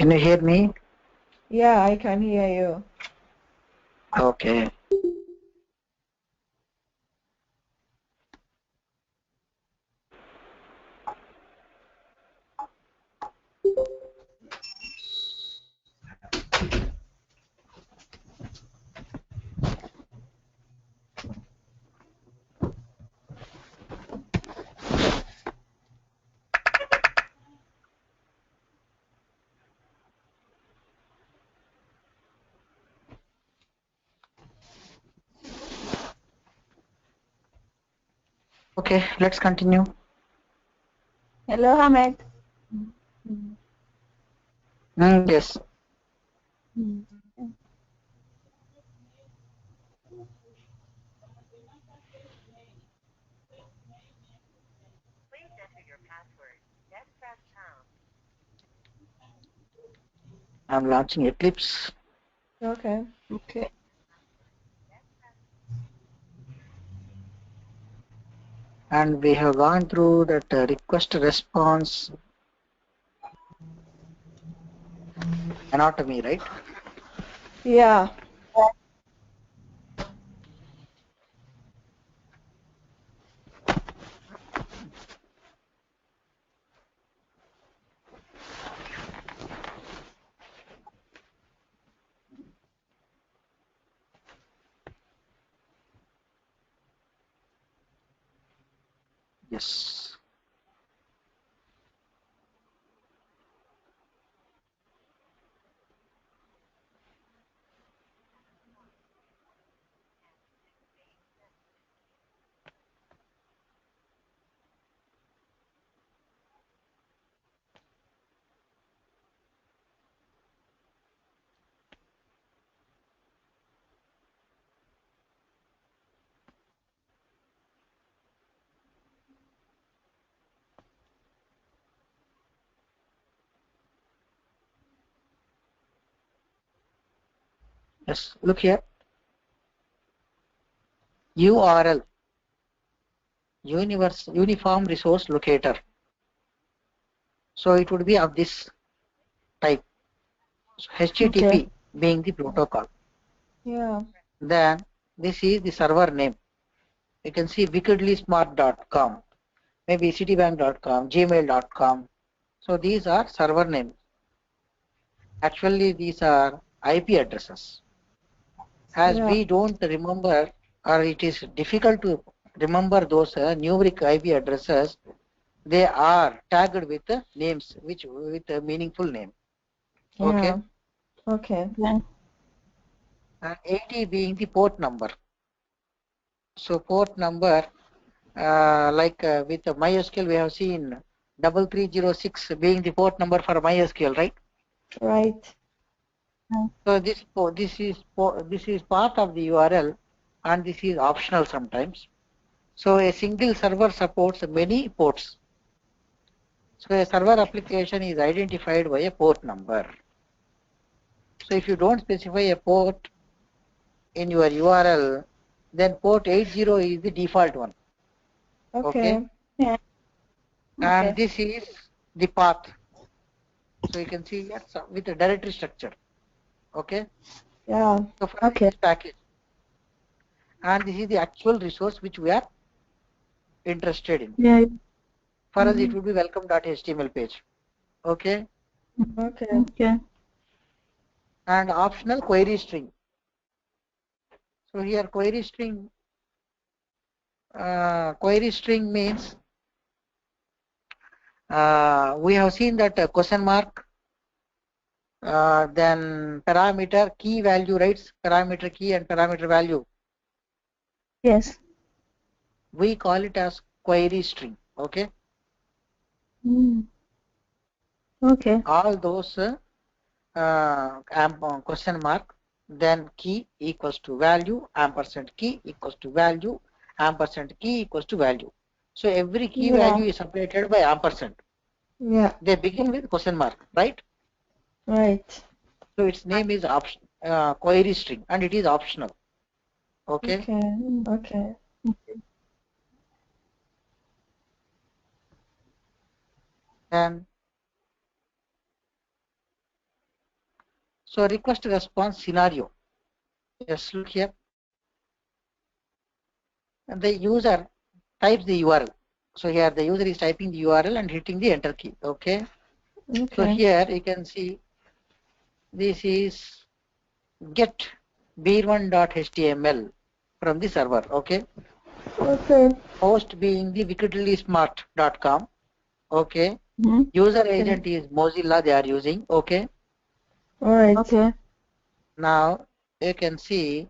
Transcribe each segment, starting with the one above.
Can you hear me? Yeah, I can hear you. Okay. Okay, let's continue. Hello, Ahmed. Yes. I'm launching Eclipse. Okay. Okay. And we have gone through that request response anatomy, right? Yeah. Yes. Yes. Look here. URL. Uniform Resource Locator. So it would be of this type. So HTTP being the protocol. Yeah. Then this is the server name. You can see wickedlysmart.com, maybe citibank.com, gmail.com. So these are server names. Actually, these are IP addresses. As we don't remember, or it is difficult to remember those numeric IP addresses, they are tagged with names, which with a meaningful name. Okay. Yeah. Okay. Yeah. And 80 being the port number. So port number, with MySQL, we have seen 3306 being the port number for MySQL, right? Right. So this is part of the URL, and this is optional sometimes. So a single server supports many ports. So a server application is identified by a port number. So if you don't specify a port in your URL, then port 80 is the default one. Okay. Yeah. And this is the path. So you can see here with the directory structure. Okay. Yeah. So for this package, and this is the actual resource which we are interested in. Yeah. For us, it would be welcome.html page. Okay. Okay. Okay. And optional query string. So here query string means we have seen that question mark, then parameter key value, right? Parameter key and parameter value. Yes. We call it as query string. Okay. Okay. All those question mark, then key equals to value, ampersand key equals to value, ampersand key equals to value. So every key value is separated by ampersand. Yeah. They begin with question mark, right? Right. So its name is query string, and it is optional. Okay. Okay. Okay. And So request response scenario. Just look here. And the user types the URL. So here the user is typing the URL and hitting the enter key. Okay. So Okay. here you can see this is get beer1.html from the server. Okay. Okay. Host being the wickedlysmart.com. Okay. Mm-hmm. User Okay. agent is Mozilla they are using. Okay. All right. Okay. Now you can see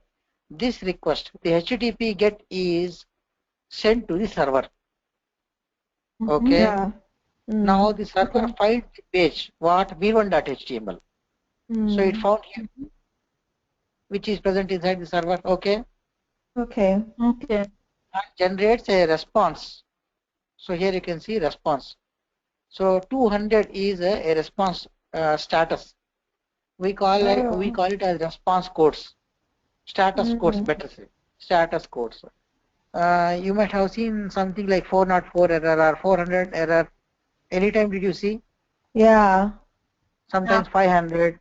this request. The HTTP get is sent to the server. Okay. Yeah. Now the server Okay. finds the page what beer1.html. So it found here which is present inside the server. Okay. Okay. Okay. And generates a response. So here you can see response. So 200 is a response status. We call it as response codes. Status codes, better say. Status codes. You might have seen something like 404 error or 400 error. Anytime did you see? Yeah. Sometimes 500.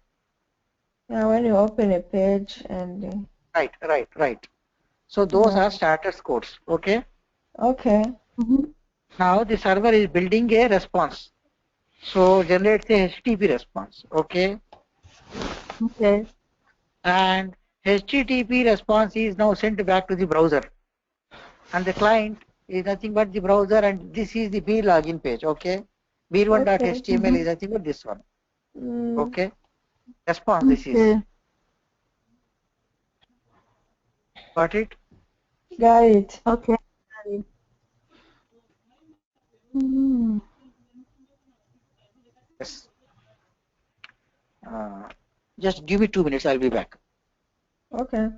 Yeah, when you open a page and Right. So those are status codes. Okay. okay. Now the server is building a response. So generates a HTTP response. Okay. Okay. And HTTP response is now sent back to the browser. And the client is nothing but the browser, and this is the beer login page. Okay. Beer1.html is nothing but this one. Okay. Response this is. Okay. Got it? Got it. Okay. Yes. Just give me 2 minutes. I'll be back. Okay.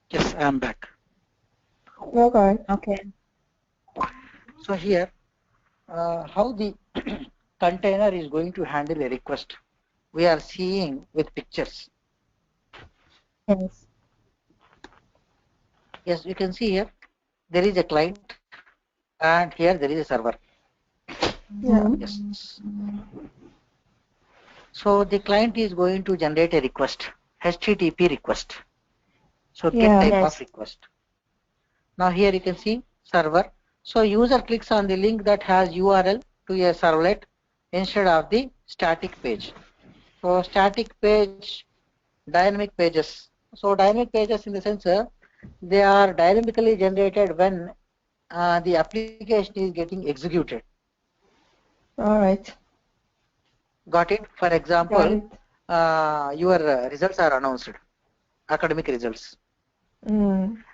Yes, I am back. Okay. Okay. So here, how the container is going to handle a request, we are seeing with pictures. Yes. Yes, you can see here, there is a client and here there is a server. Yeah. Yes. So the client is going to generate a request, HTTP request. So get type of request. Now here you can see server. So user clicks on the link that has URL to a servlet instead of the static page. So static page, dynamic pages. So dynamic pages in the sense they are dynamically generated when the application is getting executed. All right. Got it? For Got example, it. your results are announced, academic results.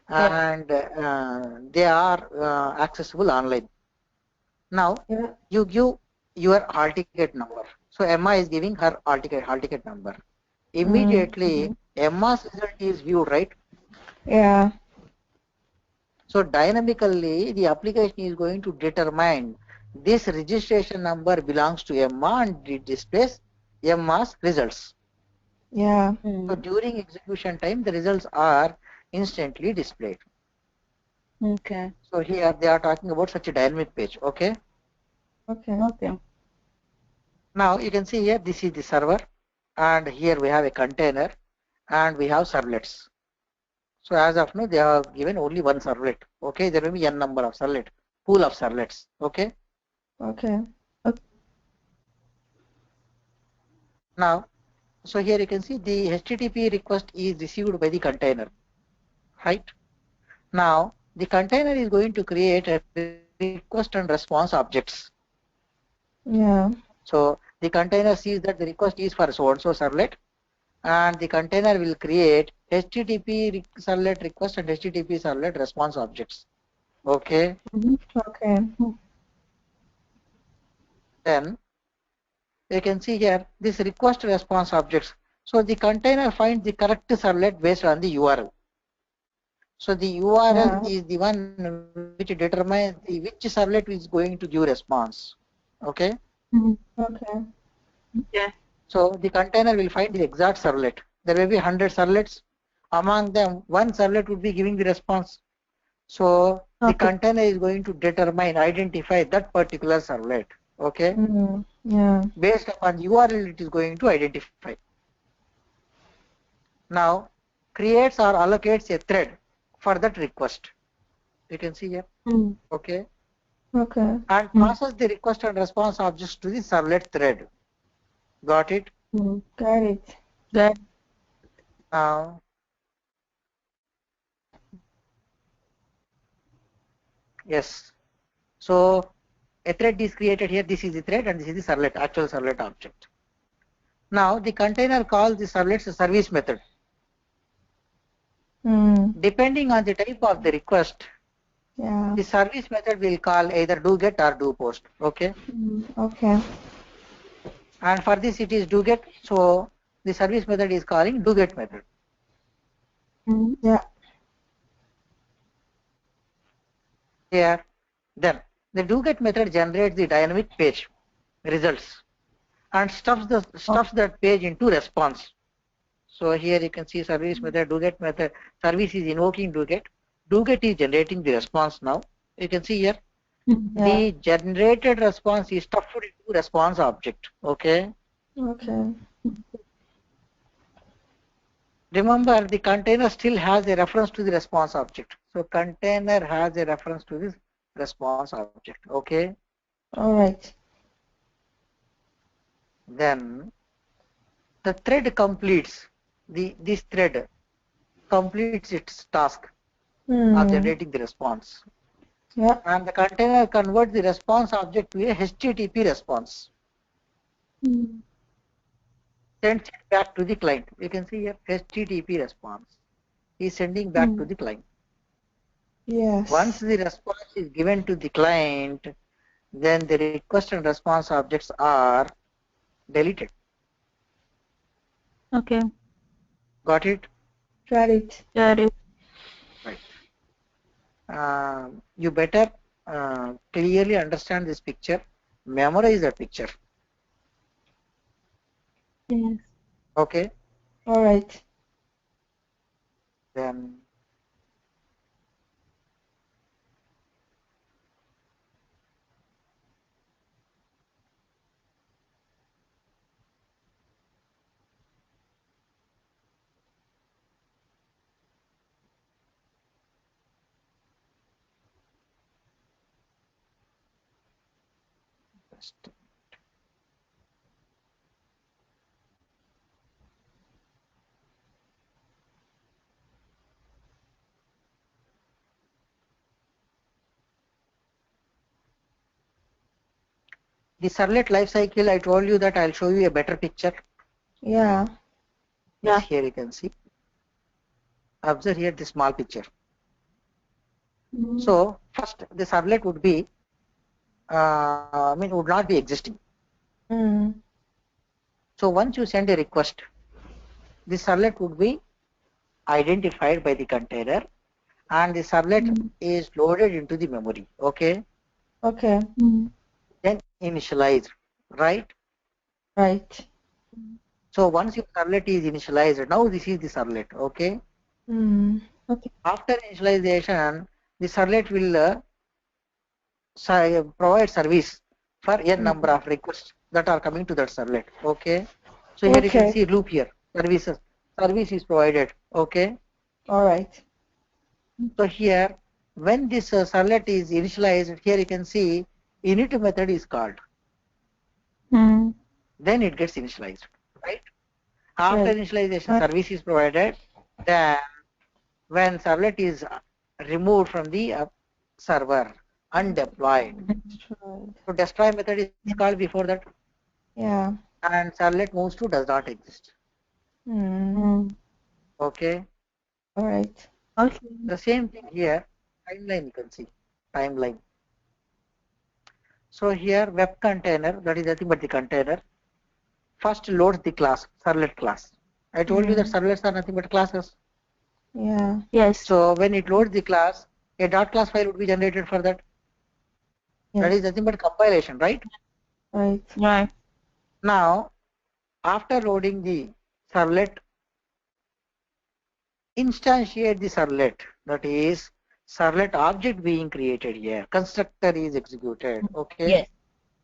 and they are accessible online. Now you give your hall ticket number. So Emma is giving her hall ticket number. Immediately Emma's result is viewed, right? Yeah. So dynamically the application is going to determine this registration number belongs to Emma and it displays Emma's results. Yeah. So during execution time the results are instantly displayed. Okay. So here they are talking about such a dynamic page. Okay. Okay. Now you can see here this is the server and here we have a container and we have servlets. So as of now they have given only one servlet. Okay, there will be n number of servlet, pool of servlets. Okay. Okay. Now, so here you can see the HTTP request is received by the container, right? Now the container is going to create a request and response objects. Yeah. So the container sees that the request is for so and so servlet, and the container will create HTTP servlet request and HTTP servlet response objects. Okay. Okay. Then you can see here this request response objects. So the container finds the correct servlet based on the URL. So the URL is the one which determines which servlet is going to give response. Okay. Okay. Yeah. So the container will find the exact servlet. There will be 100 servlets. Among them, one servlet would be giving the response. So the container is going to identify that particular servlet. Okay. Yeah. Based upon the URL, it is going to identify. Now, creates or allocates a thread for that request. You can see here. Okay. Okay. And passes the request and response objects to the servlet thread. Got it? Got it. Now, yes. So a thread is created here. This is the thread and this is the servlet, actual servlet object. Now the container calls the servlet's service method. Depending on the type of the request, the service method will call either do get or do post. Okay. Okay. And for this it is do get. So the service method is calling do get method. Yeah. Here, then the do get method generates the dynamic page results and stuffs that page into response. So here you can see service method, do get method, service is invoking do get is generating the response. Now you can see here the generated response is stuffed into response object. Okay. Okay. Remember the container still has a reference to the response object. So container has a reference to this response object. Okay. All right. Then the thread completes this thread completes its task of generating the response. Yeah. And the container converts the response object to a HTTP response. Sends it back to the client. You can see here HTTP response is sending back to the client. Yes. Once the response is given to the client, then the request and response objects are deleted. Okay. Got it? Got it. Right. You better clearly understand this picture, memorize that picture. Yes. Okay. All right. Then the Servlet life cycle, I told you that I'll show you a better picture. Yeah. Yes, here you can see. Observe here the small picture. So first the servlet would be, would not be existing. So once you send a request, the servlet would be identified by the container, and the servlet is loaded into the memory. Okay. Okay. Then initialized, right? Right. So once your servlet is initialized, now this is the servlet. Okay. Okay. After initialization, the servlet will provide service for n number of requests that are coming to that servlet. Okay. So here you can see loop here. Service is provided. Okay. All right. So here, when this servlet is initialized, here you can see init method is called. Then it gets initialized, right? After initialization, service is provided. Then when servlet is removed from the server, undeployed. So destroy method is called before that. Yeah. And servlet moves to does not exist. Okay. All right. Okay. The same thing here, timeline you can see, timeline. So here web container, that is nothing but the container, first loads the class, servlet class. I told you that servlets are nothing but classes. Yeah. Yes. So when it loads the class, a dot class file would be generated for that. That is nothing but compilation, right? Right. Right. Now, after loading the servlet, instantiate the servlet. That is servlet object being created here. Constructor is executed. Okay. Yes.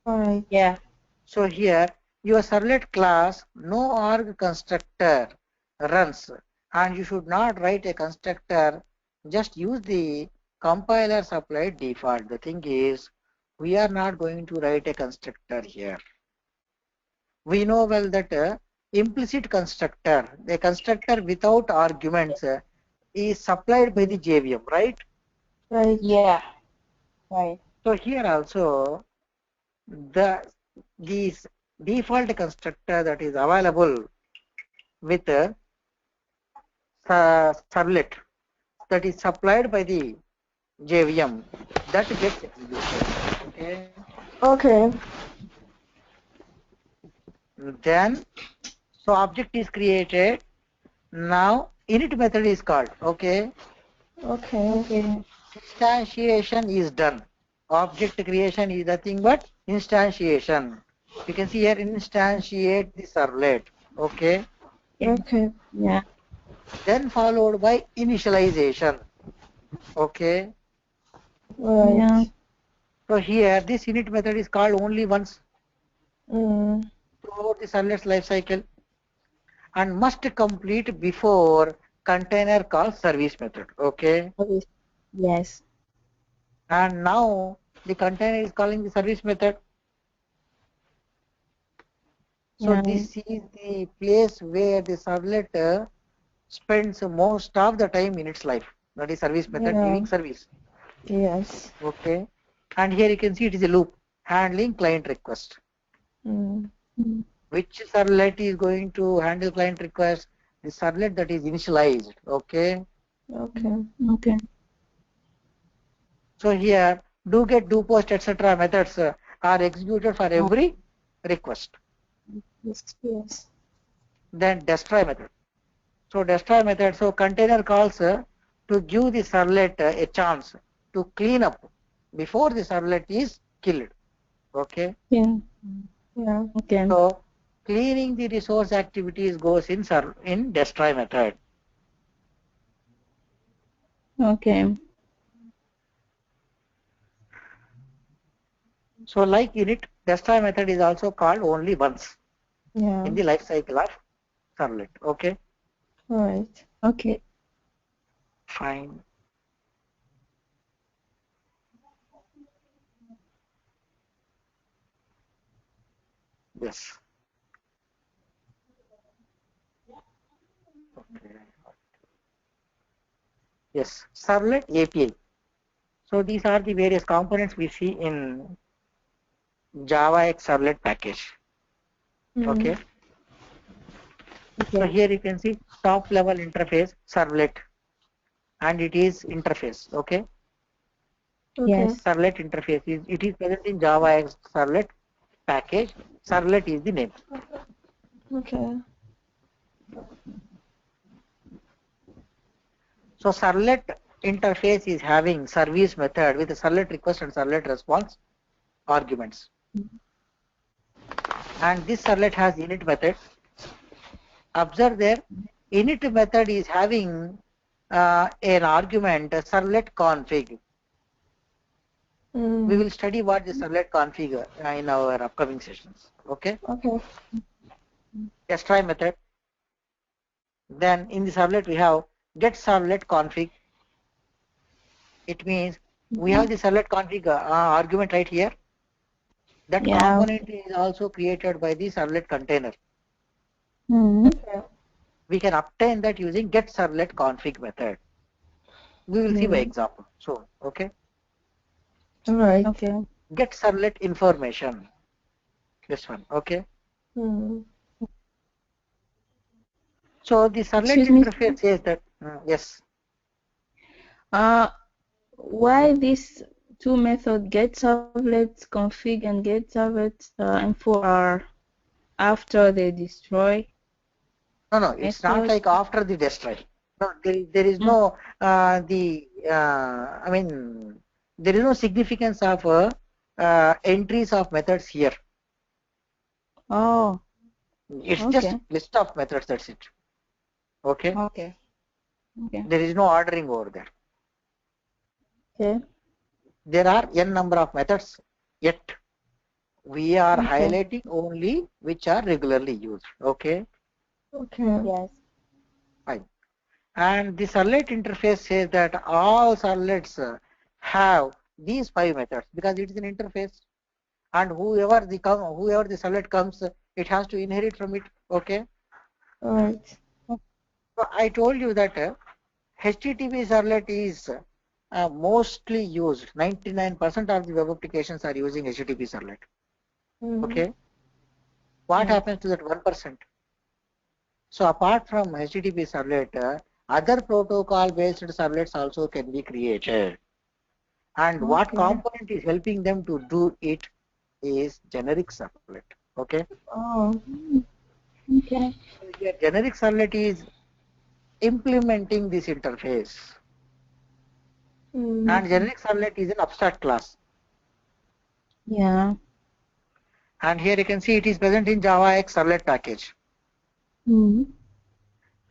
All right. Yeah. So here your servlet class no arg constructor runs, and you should not write a constructor. Just use the compiler supplied default. The thing is, we are not going to write a constructor here. We know well that implicit constructor, the constructor without arguments, is supplied by the JVM, right? Right. Yeah. Right. So here also these default constructor that is available with servlet that is supplied by the JVM that gets executed. Okay. Okay. Then so object is created. Now init method is called. Okay. Okay. Instantiation is done. Object creation is nothing but instantiation. You can see here instantiate the servlet. Okay. Okay. Yeah. Then followed by initialization. Okay. Right. Yeah. So here this init method is called only once throughout the servlet's life cycle and must complete before container call service method. Okay. Yes. And now the container is calling the service method. So this is the place where the servlet spends most of the time in its life. That is service method giving service. Yes. Okay. And here you can see it is a loop handling client request. Which servlet is going to handle client request? The servlet that is initialized. Okay. Okay. So here do get, do post, etc. methods are executed for every request. Yes. Then destroy method. So destroy method. So container calls to give the servlet a chance to clean up before the servlet is killed. Okay. Yeah. Okay. So cleaning the resource activities goes in destroy method. Okay. So like init, destroy method is also called only once Yeah. in the life cycle of servlet. Okay. All right. Okay. Fine. Yes. Okay. Yes. Servlet API. So these are the various components we see in Java X Servlet package. Okay. So here you can see top level interface servlet, and it is interface. Okay. Yes. Servlet interface it is present in Java as Servlet package. Servlet is the name. Okay. So Servlet interface is having service method with Servlet request and Servlet response arguments. And this Servlet has init method. Observe there, init method is having an argument Servlet config. We will study what the Servlet config in our upcoming sessions. Okay. Okay. Let's try method. Then in the Servlet we have get Servlet config. It means we have the Servlet config argument right here. That component is also created by the Servlet container. Okay. We can obtain that using get Servlet config method. We will see by example. So, okay. All right. Okay. Get Servlet information. This one, okay. So the Servlet interface says that yes. Why these two methods, get servlets config and get servlets info, are after they destroy? No, it's not like after the destroy. No, there is no I mean there is no significance of entries of methods here. Oh. It's just list of methods. That's it. Okay. Okay. Okay. There is no ordering over there. Okay. There are n number of methods, yet we are highlighting only which are regularly used. Okay. Okay. Yes. Fine. And the Servlet interface says that all Servlets have these 5 methods because it is an interface, and whoever the Servlet comes, it has to inherit from it. Okay. All right. So I told you that HTTP Servlet is mostly used. 99% of the web applications are using HTTP Servlet. Okay. What happens to that 1%? So apart from HTTP Servlet, other protocol based servlets also can be created. And what component is helping them to do it is generic servlet. Okay. Oh. Okay. So here generic servlet is implementing this interface. And generic servlet is an abstract class. Yeah. And here you can see it is present in Java X Servlet package. So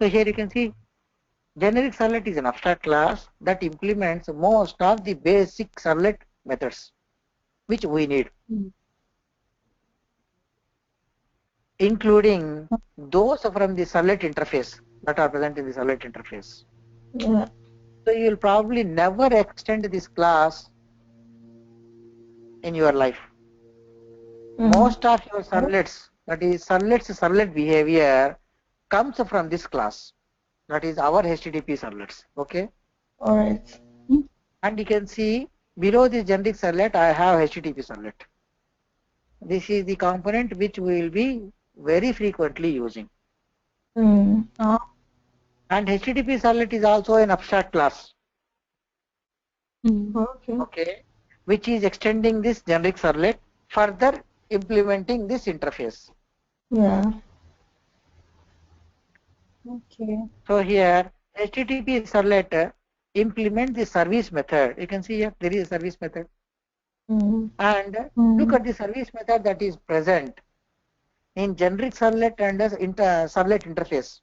here you can see generic servlet is an abstract class that implements most of the basic servlet methods which we need, including those from the servlet interface that are present in the servlet interface. Yeah. So you will probably never extend this class in your life. Most of your servlets, that is servlet behavior, comes from this class. That is our HTTP servlets. Okay. All right. And you can see below this generic servlet, I have HTTP servlet. This is the component which we will be very frequently using. And HTTP servlet is also an abstract class. Okay. Which is extending this generic servlet, further implementing this interface. Yeah. Okay. So here HTTP servlet implement the service method. You can see here there is a service method. And look at the service method that is present in generic servlet and servlet interface.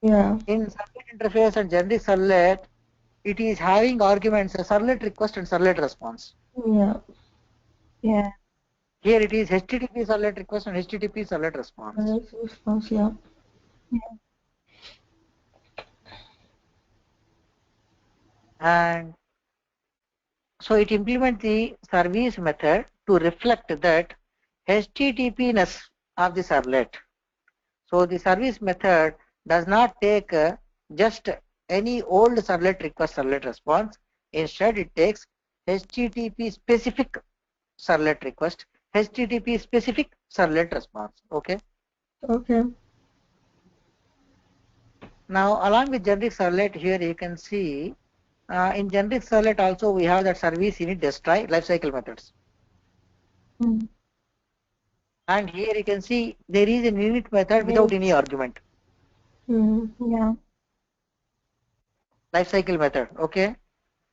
Yeah. In servlet interface and generic servlet, it is having arguments servlet request and servlet response. Yeah. Yeah. Here it is HTTP servlet request and HTTP servlet response. Response, yeah. And so it implements the service method to reflect that HTTP-ness of the servlet. So the service method does not take just any old servlet request servlet response. Instead, it takes HTTP specific servlet request, HTTP specific servlet response. Okay. Okay. Now, along with generic servlet, here you can see In generic servlet also we have that service init destroy lifecycle methods. And here you can see there is an init method without any argument. Yeah. Lifecycle method. Okay.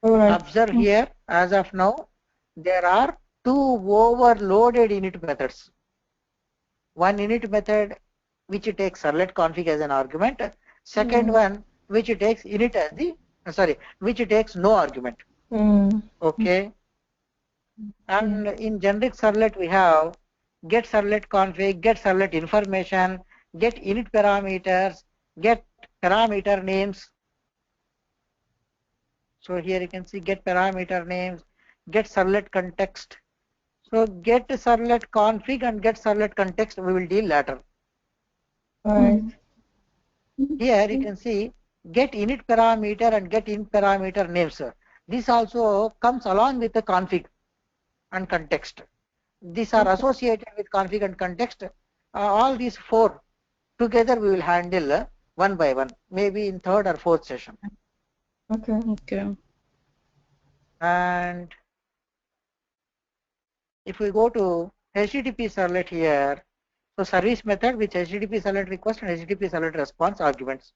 Alright. Observe here, as of now, there are two overloaded init methods. One init method which takes servlet config as an argument. Second one which takes init as the which takes no argument. Okay. And in generic servlet we have get servlet config, get servlet information, get init parameters, get parameter names. So here you can see get parameter names, get servlet context. So get servlet config and get servlet context we will deal later. Alright. Here you can see get init parameter and get init parameter names. This also comes along with the config and context. These are associated with config and context. All these four together we will handle one by one, maybe in third or fourth session. Okay. And if we go to HTTP servlet here, so service method with HTTP servlet request and HTTP servlet response arguments.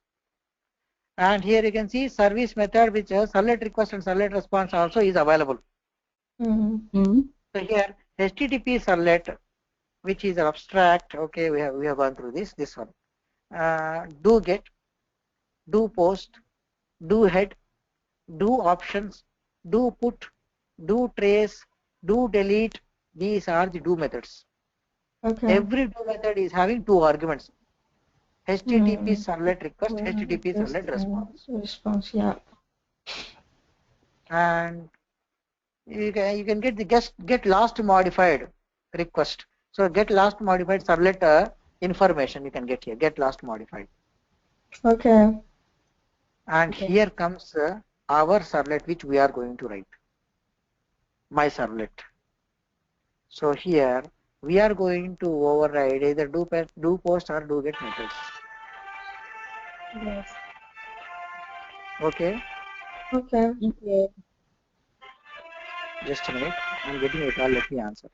And here you can see service method which servlet request and servlet response also is available. So here HTTP servlet, which is abstract. Okay, we have gone through this one. Do get, do post, do head, do options, do put, do trace, do delete. These are the do methods. Every do method is having two arguments. HTTP servlet request, HTTP servlet response. Yeah. And you can get the get last modified request. So get last modified servlet information you can get here. Get last modified. Okay. And here comes our servlet which we are going to write. My servlet. So here we are going to override either do post or do get methods. Yes. Okay. Okay. Just a minute. I'm getting a call. Let me answer.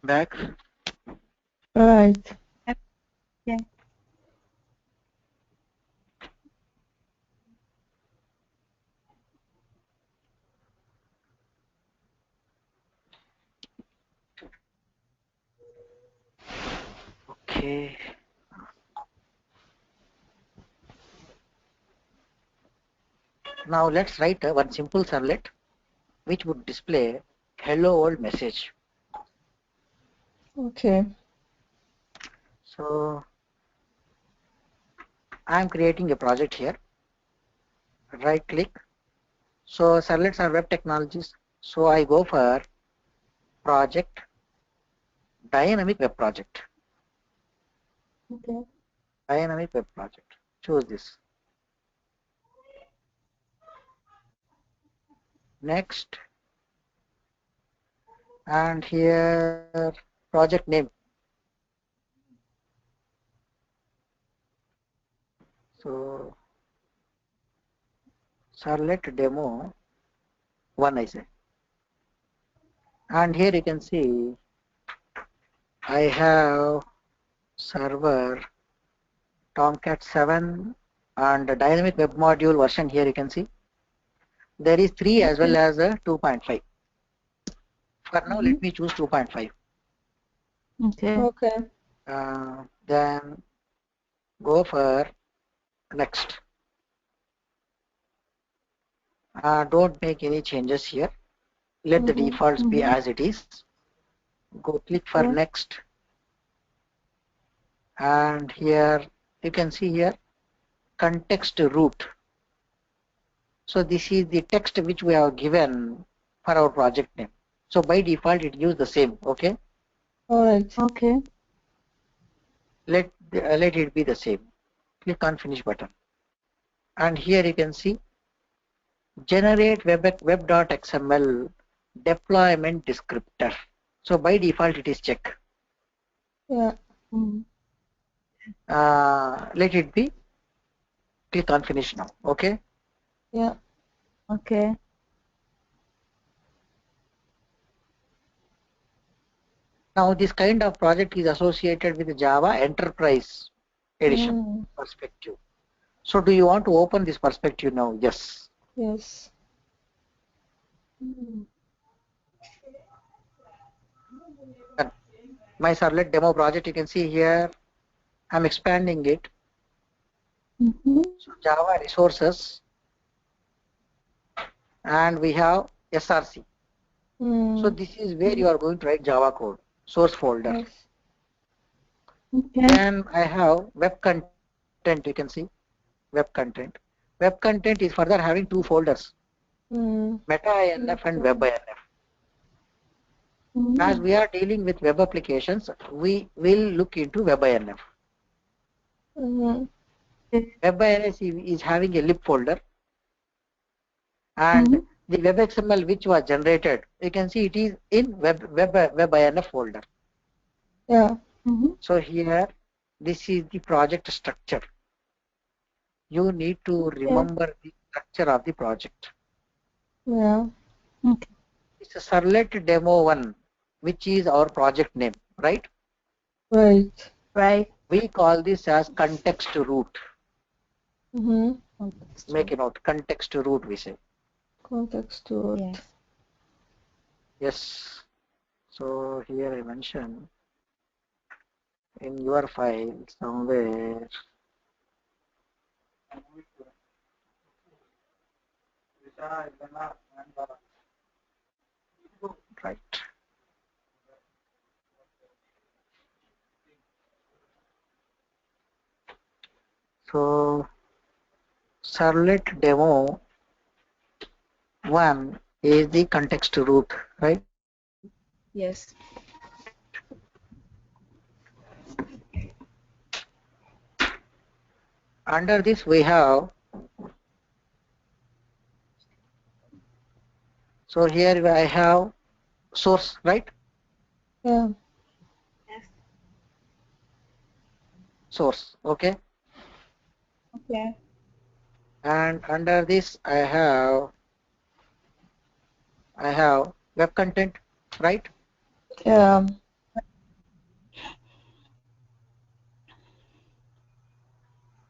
Back. Right. Yeah. Okay. Now let's write one simple servlet which would display hello world message. Okay. So I'm creating a project here. Right click. So servlets are web technologies. So I go for project dynamic web project. Okay. Dynamic web project. Choose this. Next. And here project name. So Servlet demo 1 I say. And here you can see I have server Tomcat 7 and the dynamic web module version. Here you can see there is 3 as well as a 2.5. For now, let me choose 2.5. Okay. Okay. Then go for next. Don't make any changes here. Let the defaults be as it is. Go click for next. And here you can see here context root. So this is the text which we have given for our project name. So by default it gives the same. Okay. All right. Okay. Let it be the same. Click on finish button. And here you can see generate web.xml deployment descriptor. So by default it is check. Yeah. Let it be. Click on finish now. Okay. Yeah. Okay. Now this kind of project is associated with the Java Enterprise Edition perspective. So do you want to open this perspective now? Yes. Yes. My Servlet demo project, you can see here, I'm expanding it. So Java resources, and we have SRC. So this is where you are going to write Java code, source folder. Yes. Okay. Then I have web content, you can see, web content. Web content is further having 2 folders, meta-inf and web-inf. As we are dealing with web applications, we will look into web-inf. Web-inf is having a lib folder, and the web XML which was generated, you can see it is in web-inf folder. Yeah. So here, this is the project structure. You need to remember the structure of the project. Yeah. Okay. It's a Servlet demo 1, which is our project name, right? Right. Right. We call this as context root. Make a note, context root we say. Context root. Yes. Yes. So here I mention in your file somewhere. Right. So Servlet demo 1 is the context root, right? Yes. Under this we have, so here I have source, right? Yeah. Source, okay. Okay. And under this I have web content, right? Yeah.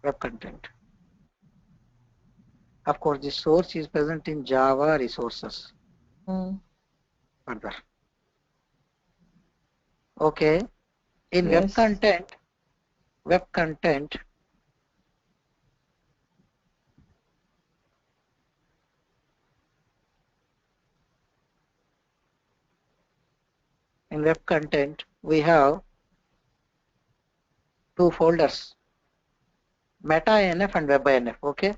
Web content. Of course, the source is present in Java resources. Further. Okay. In Yes. web content, we have 2 folders, meta-inf and web-inf, okay?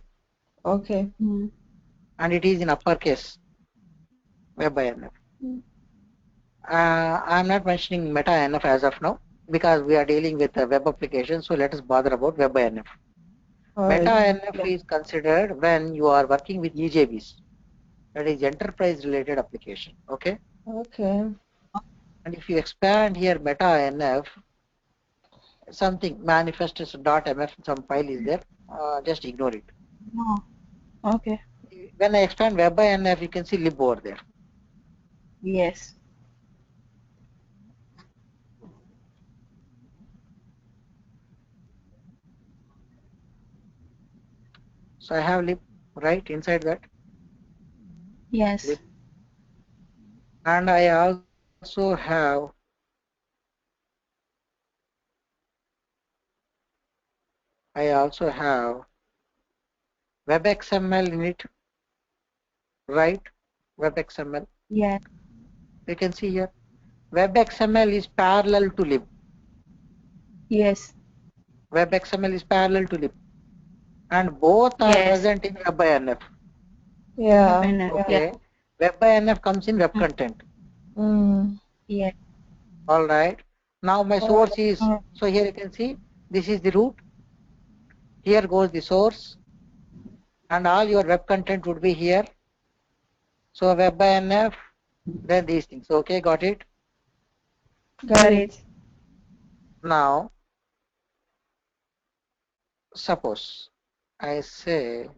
Okay. And it is in uppercase, web-inf. I'm not mentioning meta-NF as of now because we are dealing with a web application. So let us bother about web-NF. Alright. Meta-NF is considered when you are working with EJBs. That is enterprise-related application. Okay. Okay. And if you expand here meta-NF, something manifest.mf, some file is there. Just ignore it. Oh, okay. When I expand web-NF, you can see lib over there. Yes. So I have lib right inside that. Yes. Lib. And I also have web XML in it, right? Web XML. Yes. You can see here. Web XML is parallel to lib. Yes. Web XML is parallel to lib. And both are Yes. present in web-INF. Yeah. Okay. Web-INF comes in web content. Yes. All right. Now my source is, so here you can see, this is the root. Here goes the source. And all your web content would be here. So web-INF, then these things. Okay, got it? Got it. Now, suppose I say,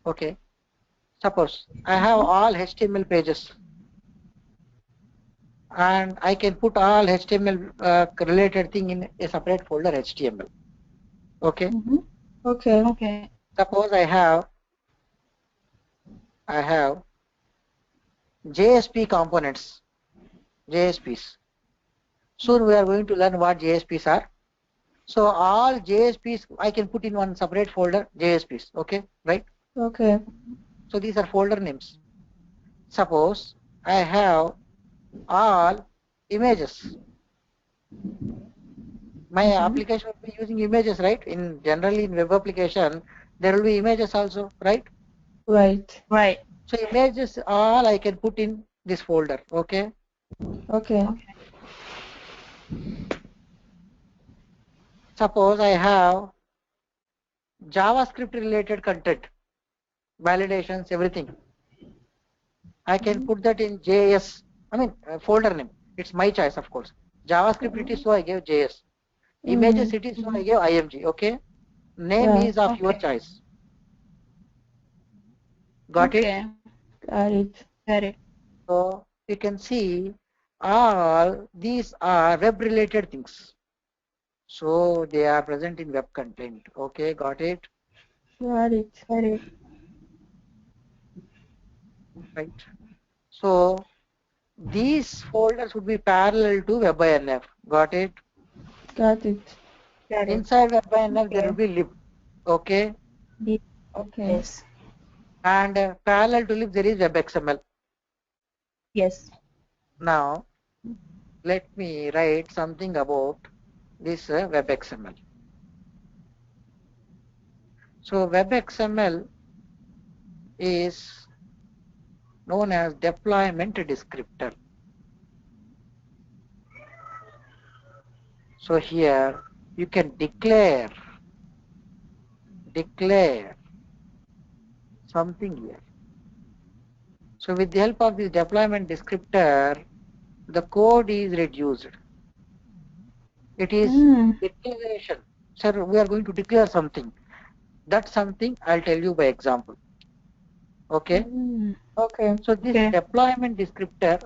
okay, suppose I have all HTML pages and I can put all HTML related thing in a separate folder HTML. Okay. Okay. Okay. Suppose I have JSP components, JSPs. Soon we are going to learn what JSPs are. So all JSPs I can put in one separate folder, JSPs. Okay, right? Okay. So these are folder names. Suppose I have all images. My application will be using images, right? Generally in web application, there will be images also, right? Right. Right. So images all I can put in this folder. Okay. Okay. Suppose I have JavaScript related content, validations, everything. I can put that in JS. I mean folder name. It's my choice, of course. JavaScript it is, so I gave JS. Images it is, so I gave IMG. Okay. Name is of your choice. Got it? Got it. Got it. So you can see all these are web related things. So they are present in web content. Okay, got it? Got it. Got it. Right. So these folders would be parallel to web-INF. Got it? Got it. Got it. Inside web-INF there will be lib. Okay. Okay. Yes. And parallel to lib there is web-XML. Yes. Now let me write something about this web-XML. So web-XML is known as deployment descriptor. So here you can declare something here. So with the help of this deployment descriptor, the code is reduced. It is declaration. Sir, we are going to declare something. That's something I'll tell you by example. Okay. Okay. So this deployment descriptor,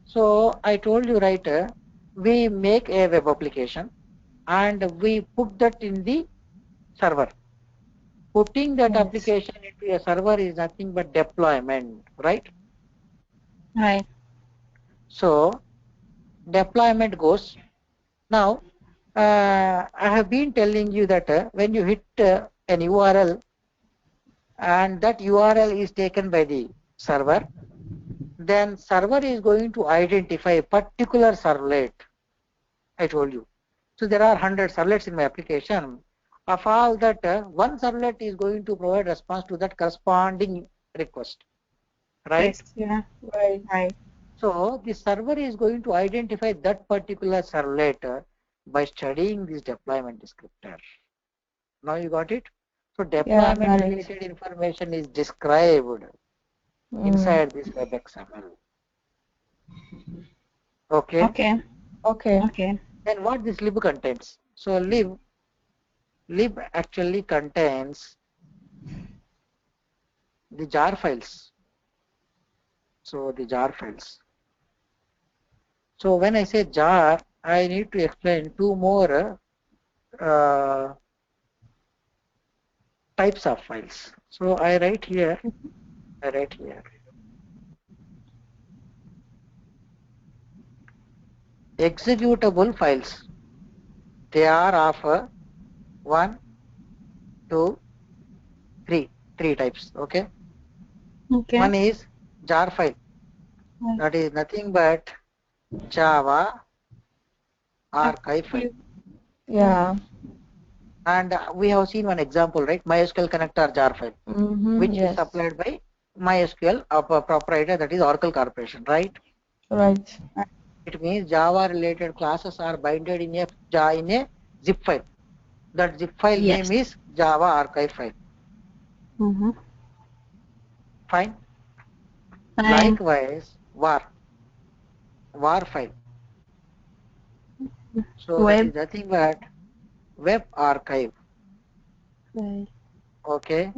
so I told you right, we make a web application and we put that in the server. Putting that application into a server is nothing but deployment, right? Right. So deployment goes. Now, I have been telling you that when you hit an URL and that URL is taken by the server, then server is going to identify a particular servlet. I told you. So there are 100 servlets in my application. Of all that, one servlet is going to provide response to that corresponding request, right? Yes. Yeah. Right. Right. So the server is going to identify that particular servlet by studying this deployment descriptor. Now you got it? So Yeah, deployment got it. related information is described inside this WebXML. Okay. Okay. Okay. Okay. Then what this lib contains? So lib actually contains the jar files. So the jar files. So when I say jar, I need to explain two more types of files. So I write here. Executable files. They are of one, two, three types. Okay. Okay. One is jar file. That is nothing but Java archive file. Yeah. And we have seen one example, right? MySQL connector jar file, which is Yes. supplied by MySQL of a proprietor, that is Oracle Corporation, right? Right. It means Java related classes are binded in a zip file. That zip file Yes. name is Java archive file. Fine. Fine. Likewise, var file. So that Web. is nothing but web archive. Right. Okay.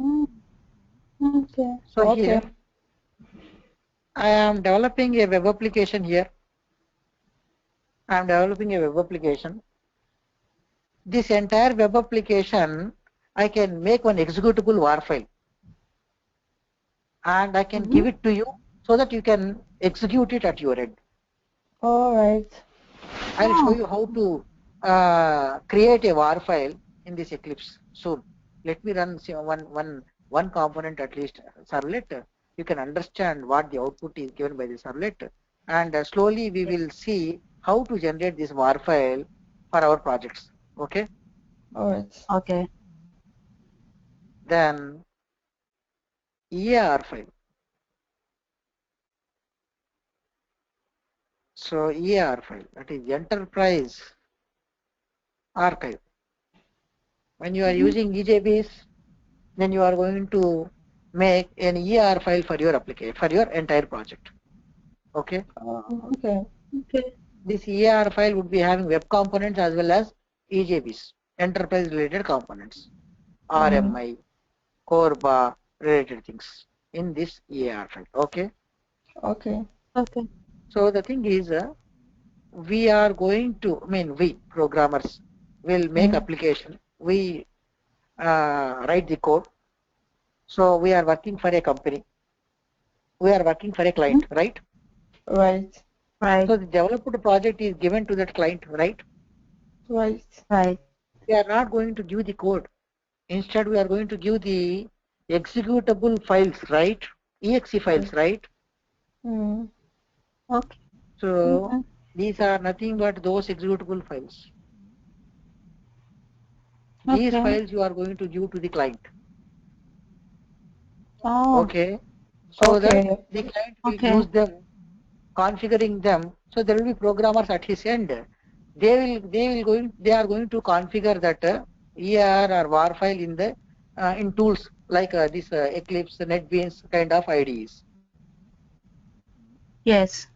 Okay. So Okay. here I am developing a web application here. I am developing a web application. This entire web application, I can make one executable war file and I can give it to you so that you can execute it at your end. All right. I'll show you how to create a war file in this Eclipse soon. Let me run one component at least, servlet. You can understand what the output is given by the servlet, and slowly we will see how to generate this war file for our projects. Okay. All right. Okay. Then EAR file. So EAR file, that is Enterprise Archive. When you are using EJBs, then you are going to make an EAR file for your application, for your entire project. Okay. Okay. Okay. This EAR file would be having web components as well as EJBs, enterprise related components, RMI, Corba related things in this EAR file. Okay. Okay. Okay. So the thing is, we are going to, we programmers will make application. We write the code. So we are working for a company. We are working for a client, right? Right. Right. So the developed project is given to that client, right? Right. Right. We are not going to give the code. Instead, we are going to give the executable files, right? EXE files, right? Okay. So these are nothing but those executable files. These Okay. files you are going to give to the client. Oh. Okay. So that Okay. the client will Okay. use them, configuring them. So there will be programmers at his end. They are going to configure that ER or WAR file in the in tools like this Eclipse, NetBeans kind of IDEs. Yes.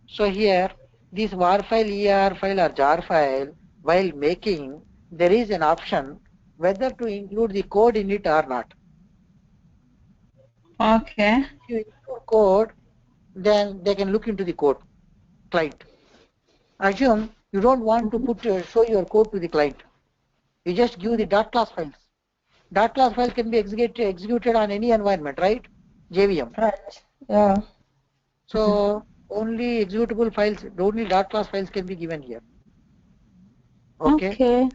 So here this WAR file, ER file or jar file, while making, there is an option whether to include the code in it or not. Okay. If you include code, then they can look into the code, client. Assume you don't want to show your code to the client. You just give the dot class files. Dot class files can be executed on any environment, right? JVM. Right. Yeah. So only executable files, only dot class files can be given here. Okay. Okay.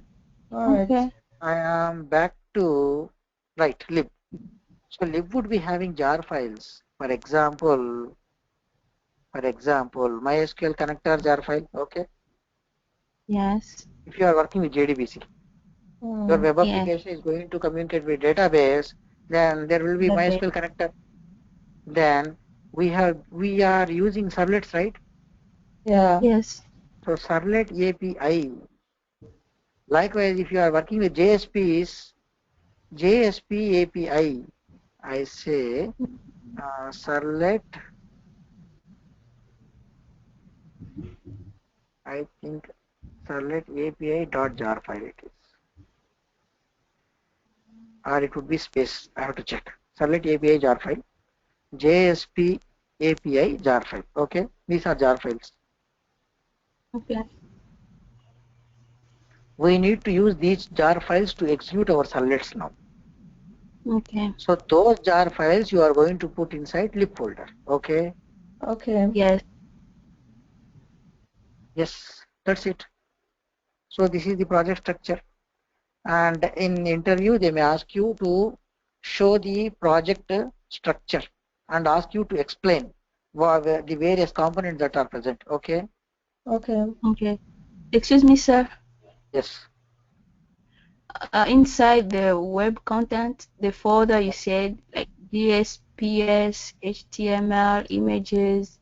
All right. Okay. I am back to lib. So lib would be having jar files. For example, MySQL connector jar file. Okay. Yes. If you are working with JDBC. Your web Yes. application is going to communicate with database, then there will be Database. MySQL connector. Then we are using servlets, right? Yeah. Yes. So Servlet API. Likewise, if you are working with JSPs, JSP API, I say Servlet, I think Servlet API dot jar file it is, or it would be space. I have to check. Servlet API jar file, JSP API jar file. Okay, these are jar files. Okay. We need to use these jar files to execute our servlets now. Okay. So those jar files you are going to put inside lib folder. Okay. Okay. Yes. Yes, that's it. So this is the project structure. And in interview, they may ask you to show the project structure and ask you to explain the various components that are present. Okay. Okay. Okay. Excuse me, sir. Yes. Inside the web content, the folder you said like DSPS, HTML, images,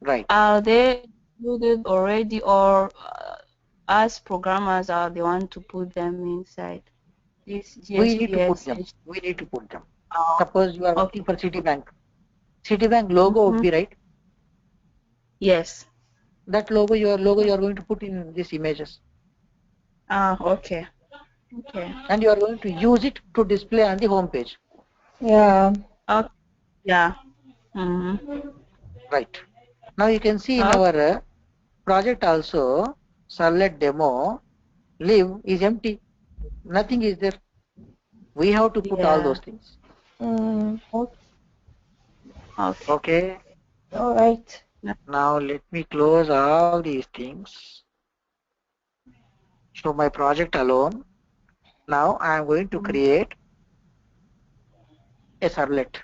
Right. are they included already, or us programmers are the one to put them inside this We need to put GSPS? them. We need to put them. Oh, Suppose you are okay. working for Citibank. Citibank logo would Mm-hmm. be right. Yes. That logo, your logo, you are going to put in these images, Okay. Okay. and you are going to use it to display on the home page. Yeah. Okay. Yeah. Mm-hmm. Right. Now you can see in Okay. our project also, Servlet demo live is empty. Nothing is there. We have to put all Yeah. those things. Okay. Okay. Okay. All right. Now let me close all these things. Show my project alone. Now I am going to create a servlet.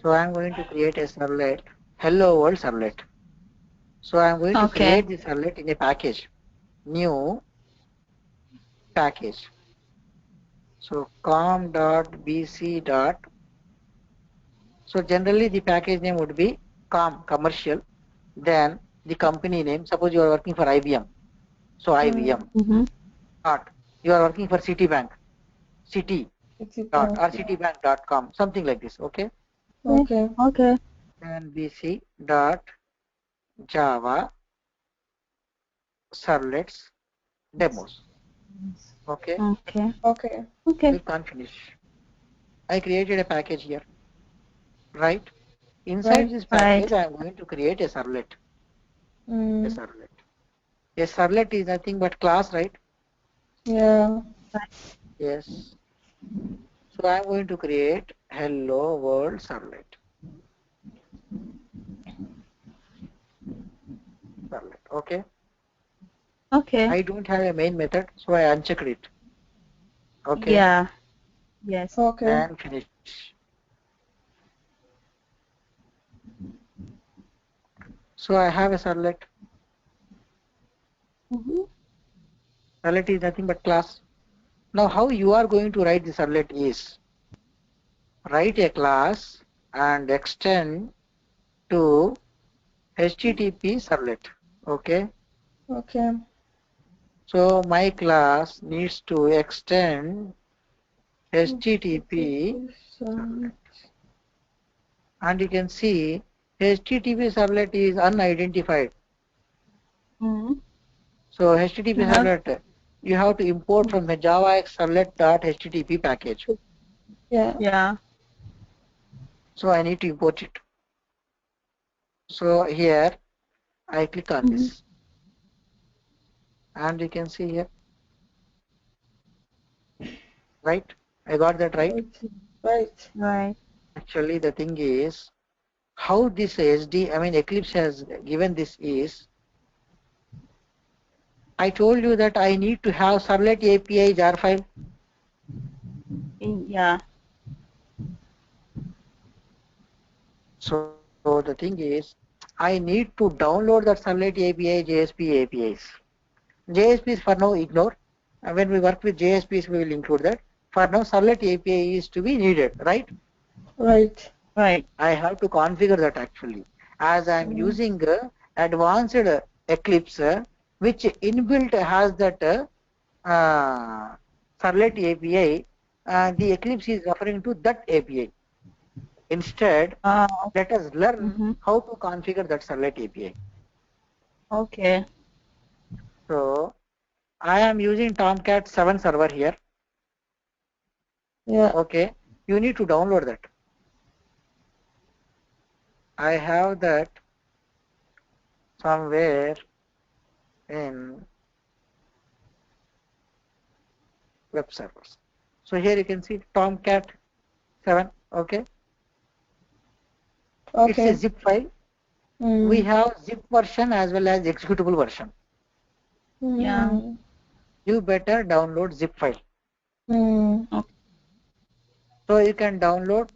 So I am going to create a servlet. Hello world servlet. So I am going to Okay. create the servlet in a package. New package. So com.bc. So generally the package name would be commercial. Then the company name. Suppose you are working for IBM. So IBM. Mm-hmm. Dot. You are working for Citibank. City. Dot or citibank.com. Something like this. Okay. Okay. Okay. Then bc dot java servlets demos. Okay. Okay. Okay. Okay. Click on finish. I created a package here. Right. Inside Right. this Right. package, I am going to create a servlet. A Mm. servlet. A servlet is nothing but class, right? Yeah. Yes. So I am going to create hello world servlet. Servlet. Okay. Okay. I don't have a main method, so I unchecked it. Okay. Yeah. Yes. Okay. And finish. So I have a servlet. Mm-hmm. Servlet is nothing but class. Now how you are going to write the servlet is write a class and extend to HTTP servlet. Okay. Okay. So my class needs to extend HTTP servlet. And you can see HTTP servlet is unidentified. Mm-hmm. So HTTP servlet, you have to import from the javax servlet.http package. Yeah. Yeah. So I need to import it. So here I click on Mm-hmm. this, and you can see here, right? I got that right. Right. Right. Actually, the thing is how this Eclipse has given this is, I told you that I need to have Servlet API jar file. Yeah. So the thing is, I need to download that Servlet API JSP APIs. JSPs for now ignore. when we work with JSPs, we will include that. For now, Servlet API is to be needed, right? Right. Right. I have to configure that actually. As I am using advanced Eclipse, which inbuilt has that Servlet API, the Eclipse is referring to that API. Instead, let us learn how to configure that Servlet API. Okay. So, I am using Tomcat 7 server here. Yeah. Okay, you need to download that. I have that somewhere in web servers. So here you can see Tomcat 7. Okay, it's a zip file. We have zip version as well as executable version. Yeah. You better download zip file. Okay. So you can download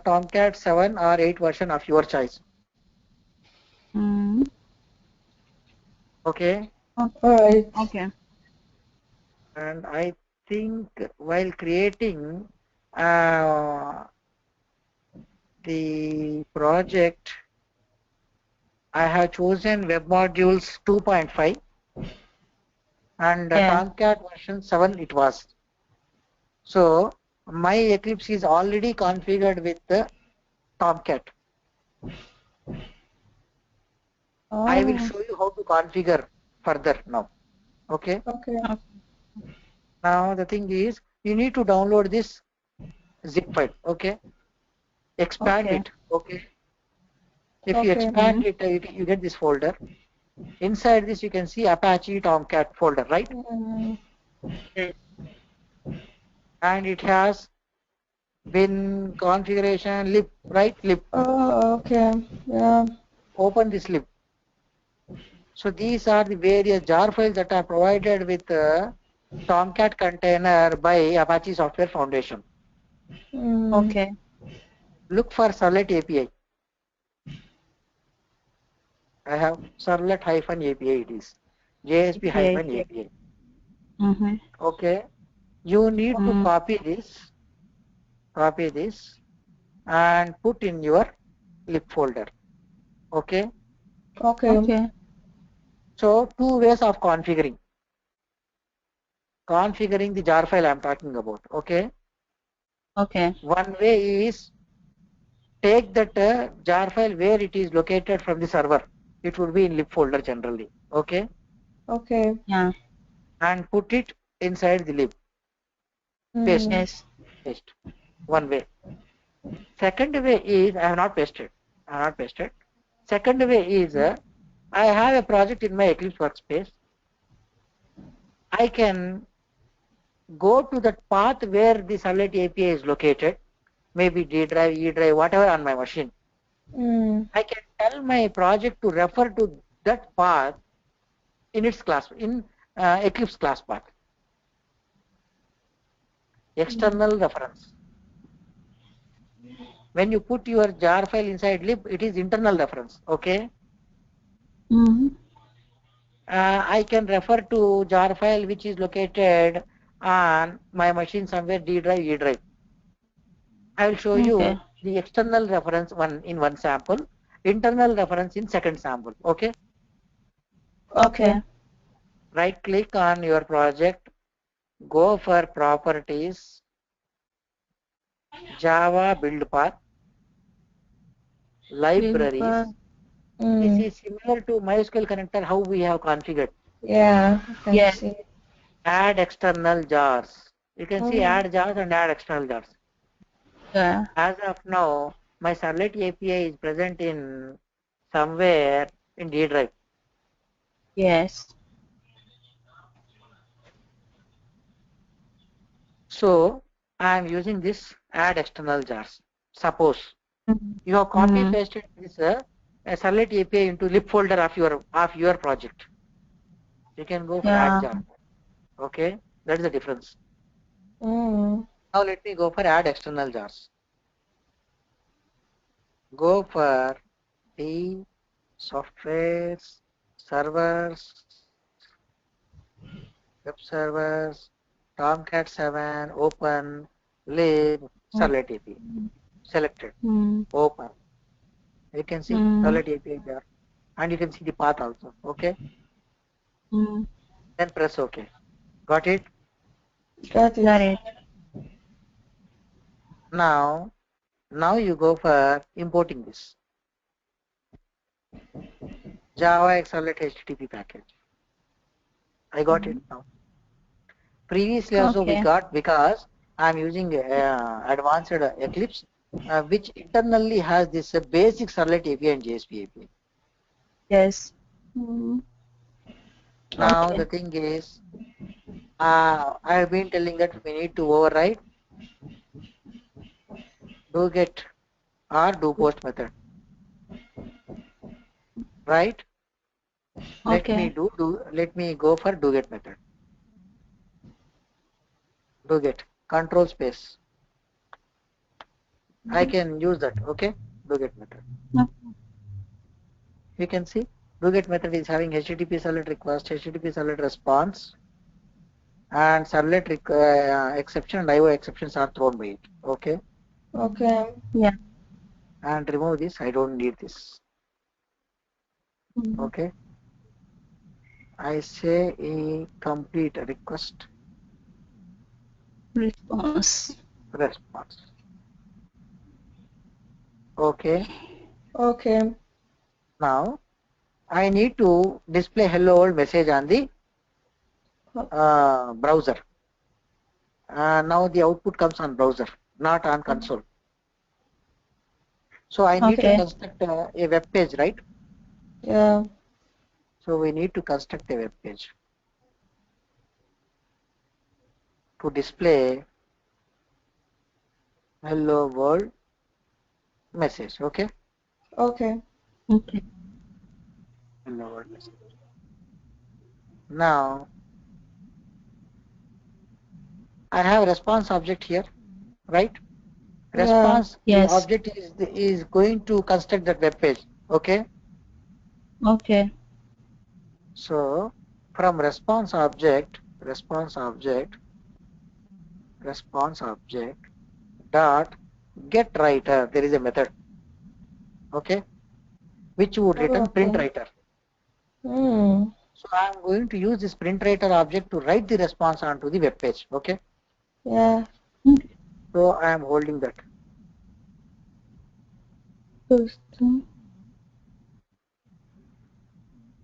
Tomcat 7 or 8 version of your choice. Okay. Alright. Okay. And I think while creating the project, I have chosen web modules 2.5 and Tomcat version 7 it was. So my Eclipse is already configured with the Tomcat. I will show you how to configure further now. Okay. Okay. Now the thing is, you need to download this zip file. Okay. Expand it. Okay. If you expand it, you get this folder. Inside this, you can see Apache Tomcat folder, right? And it has bin configuration lib, right? Lib. Oh, okay. Yeah. Open this lib. So these are the various jar files that are provided with Tomcat container by Apache Software Foundation. Okay. Look for Servlet API. I have Servlet -API it is. JSP -API. Okay. You need to copy this and put in your lib folder. Okay. Okay. So two ways of configuring the jar file I'm talking about. Okay. One way is take that jar file where it is located from the server. It would be in lib folder generally. Okay. Okay. Yeah. And put it inside the lib. Paste. Paste. One way. Second way is I have not pasted. Second way is I have a project in my Eclipse workspace. I can go to that path where the Servlet API is located, maybe D drive, E drive, whatever on my machine. I can tell my project to refer to that path in its class, in Eclipse class path. External reference. When you put your jar file inside lib, it is internal reference. Okay. I can refer to jar file which is located on my machine somewhere D drive, E drive. I will show you the external reference in one sample, internal reference in second sample. Okay. Okay. Right click on your project, go for properties, Java build path, libraries. This is similar to MySQL connector how we have configured. Yeah. I can see. Add external jars. You can see add jars and add external jars. Yeah. As of now, my Servlet API is present in somewhere in D drive. Yes. So I am using this add external jars. Suppose you have copy pasted this Servlet API into lib folder of your project. You can go for add jar. Okay, that is the difference. Now let me go for add external jars. Go for the softwares, servers, web servers, Tomcat 7, open, lib, Servlet API. Selected, open. You can see Servlet API there. And you can see the path also. Okay. Then press OK. Got it? Got it. Got it. Now you go for importing this Java X Servlet HTTP package. I got it now. Previously also we got, because I am using advanced Eclipse, which internally has this basic Servlet API and JSP API. Yes. Now the thing is, I have been telling that we need to override do get or do post method, right? Let me go for do get method. Do get control space. I can use that. Okay, do get method. You can see do get method is having HTTP Servlet request, HTTP Servlet response, and Servlet exception and IO exceptions are thrown by it. Okay. Okay. Yeah. And remove this. I don't need this. Okay. I say a complete request response. Okay. Okay. Now I need to display hello world message on the browser. Now the output comes on browser, not on console. So I need to construct a web page, right? Yeah. So we need to construct a web page to display hello world message. Okay. Okay. Okay. Hello world message. Now I have a response object here, right? Response, the object is going to construct that web page. Okay. Okay. So from response object dot get writer, there is a method. Okay, which would return print writer. So I am going to use this print writer object to write the response onto the web page. Okay. Yeah. So I am holding that.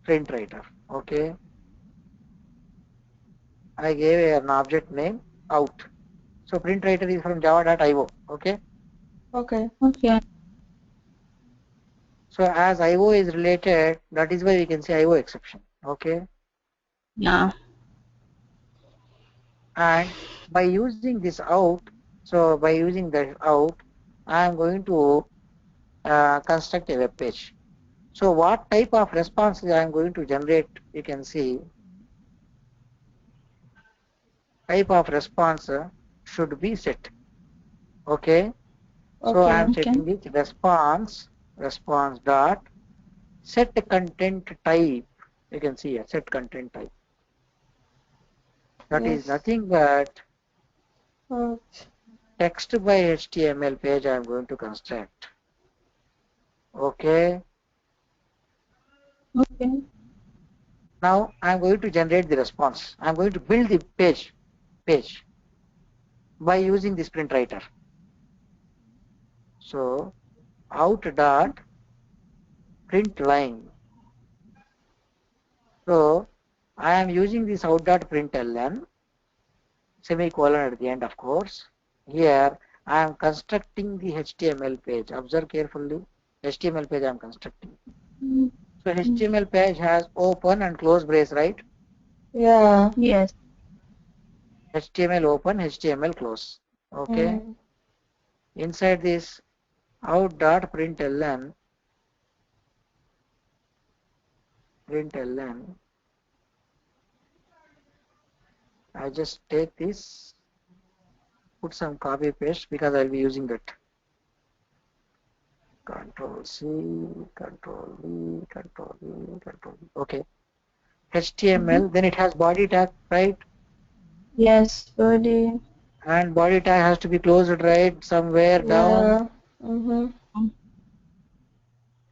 Print writer. Okay. I gave an object name out. So print writer is from java.io. Okay. Okay. Okay. So as IO is related, that is why we can say IO exception. Okay. Yeah. And by using this out, so by using that out, I am going to construct a web page. So what type of responses I am going to generate, you can see type of response should be set. Okay. So I am setting it response dot set content type. You can see here set content type. That is nothing but text by HTML page I am going to construct. Okay. Okay. Now I am going to generate the response. I am going to build the page by using this print writer. So out dot print line. So I am using this out dot println semicolon at the end, of course. Here I am constructing the HTML page. Observe carefully. HTML page I am constructing. So HTML page has open and close brace, right? Yeah. Yes. HTML open, HTML close. Okay. Inside this out dot println I just take this, put some copy paste because I'll be using that. Control C, Control V, Control V, Control V. Okay. HTML, then it has body tag, right? Yes, body. And body tag has to be closed right somewhere down. Yeah. Mm-hmm.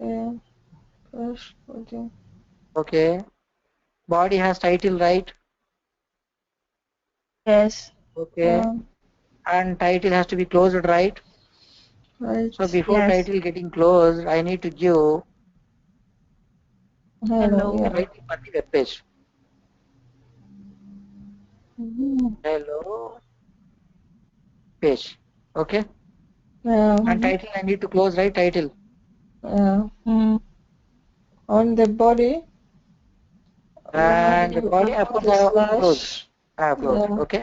Yeah. Push body. Okay. Body has title right. Yes. Okay. Yeah. And title has to be closed right. So Right. before Yes. title getting closed, I need to give Hello. Hello. Yeah. title for the web page. Mm-hmm. Hello page. Okay. Yeah. And Mm-hmm. title I need to close right title. Yeah. Mm-hmm. On the body, And the you body I have put the the closed. slash. I have closed. Yeah. Okay.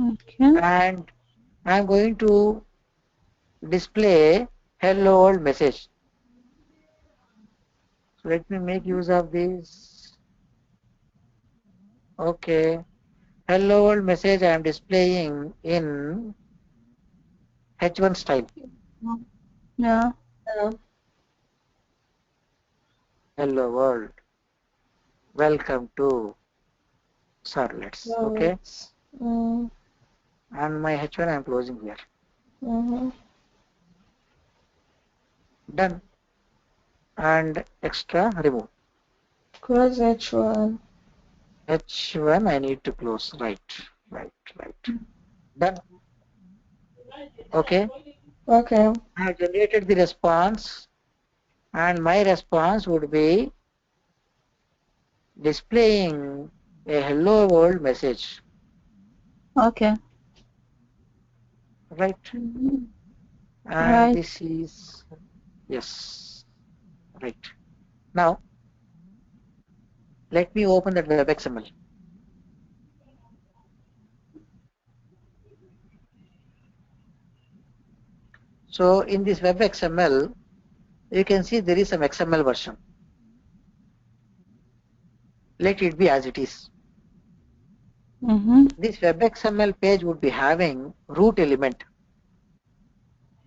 Okay. And I'm going to display hello world message. So let me make use of this. Okay. Hello world message I am displaying in H1 style. Yeah. Yeah. Hello world. Welcome to Servlets. Okay. Right. Mm. And my H1 I am closing here. Mm-hmm. Done. And extra remove. Cross H1. H1 I need to close. Right. Right. Right. Done. Okay. Okay. I have generated the response and my response would be displaying a hello world message. Okay. Right. Mm-hmm. And Right. this is yes. Right. Now let me open that web XML. So in this web XML, you can see there is some XML version. Let it be as it is. Mm-hmm. This web XML page would be having root element,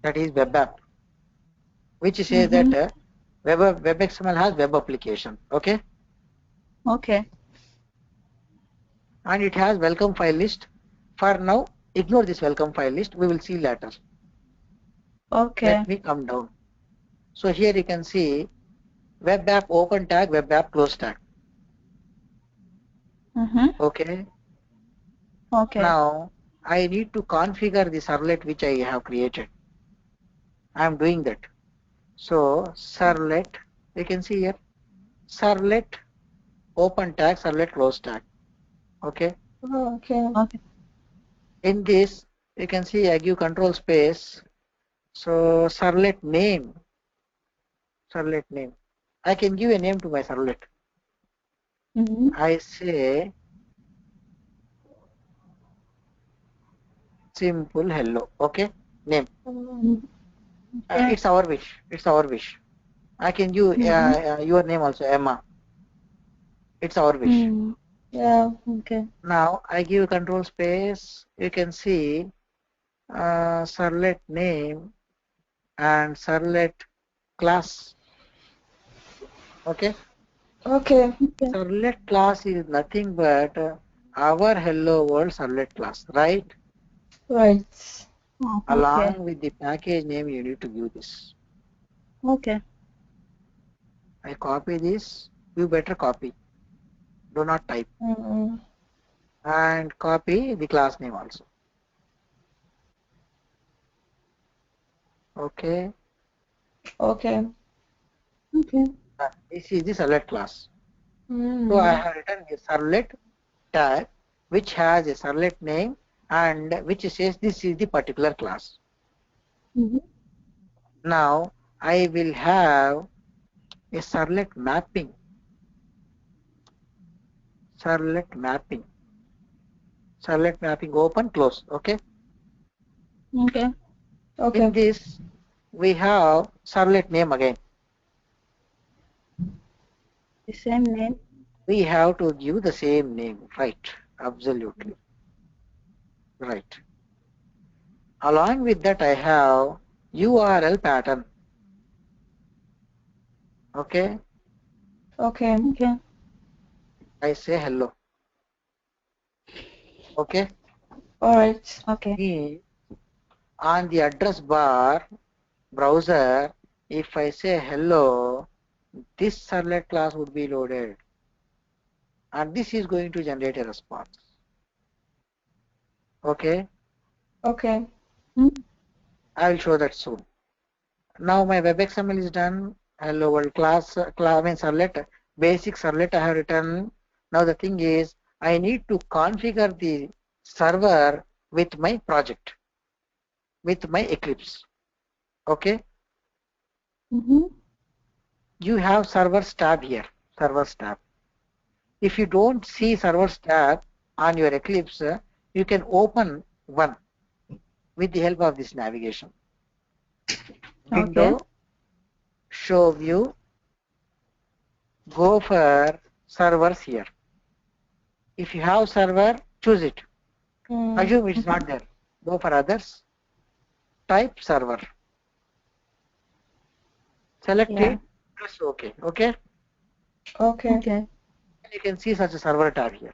that is web app, which says Mm-hmm. that web XML has web application. Okay. Okay. And it has welcome file list. For now, ignore this welcome file list. We will see later. Okay. Let me come down. So here you can see web app open tag, web app close tag. Mm-hmm. Okay. Okay. Now I need to configure the servlet which I have created. I am doing that. So servlet, you can see here, servlet open tag, servlet close tag. Okay. Oh, okay. Okay. In this, you can see I give control space. So servlet name, servlet name. I can give a name to my servlet. Mm-hmm. I say simple hello. Okay. Name. Mm. Okay. It's our wish. It's our wish. I can give Mm-hmm. your name also, Emma. It's our wish. Mm. Yeah. Okay. Now I give control space. You can see servlet name and servlet class. Okay. Okay. Okay. Servlet class is nothing but our hello world servlet class, right? Right. Oh, okay. Along with the package name, you need to give this. Okay. I copy this. You better copy. Do not type. Mm-mm. And copy the class name also. Okay. Okay. Okay. This is the servlet class. So I Mm. have written a servlet tag which has a servlet name and which says this is the particular class. Mm-hmm. Now I will have a servlet mapping. Servlet mapping. Servlet mapping open, close. Okay. Okay. In Okay. this we have servlet name again. The same name. We have to give the same name. Right. Absolutely. Right. Along with that I have URL pattern. Okay. Okay. Okay. I say hello. Okay. Alright. Okay. On the address bar browser, if I say hello, this servlet class would be loaded, and this is going to generate a response. Okay. Okay. I will show that soon. Now my web XML is done. Hello world class, servlet, basic servlet I have written. Now the thing is, I need to configure the server with my project, with my Eclipse. Okay. You have servers tab here, servers tab. If you don't see servers tab on your Eclipse, you can open one with the help of this navigation. Window, show view, go for servers here. If you have server, choose it. Assume it's not there. Go for others. Type server. Select it. Press OK. Okay. Okay. You can see such a server tab here.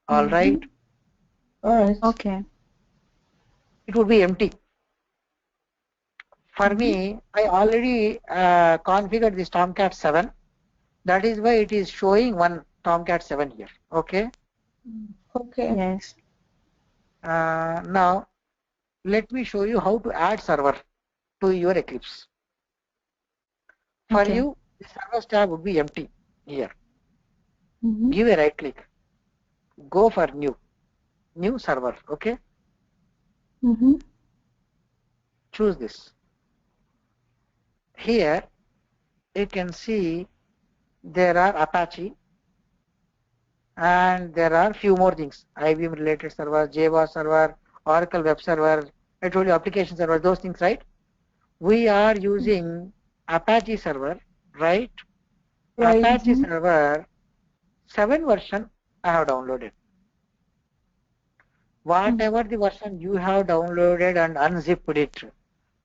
All right. Alright. Okay. It would be empty. For me, I already configured this Tomcat 7. That is why it is showing one Tomcat 7 here. Okay. Okay. Yes. Now, let me show you how to add server to your Eclipse. For you, the servers tab would be empty here. Give a right click. Go for new server. Okay. Choose this. Here you can see there are Apache and there are few more things. IBM related server, Java server, Oracle web server, I told you application server, those things, right? We are using Apache server, right? Apache server 7 version I have downloaded. Whatever the version you have downloaded and unzipped it,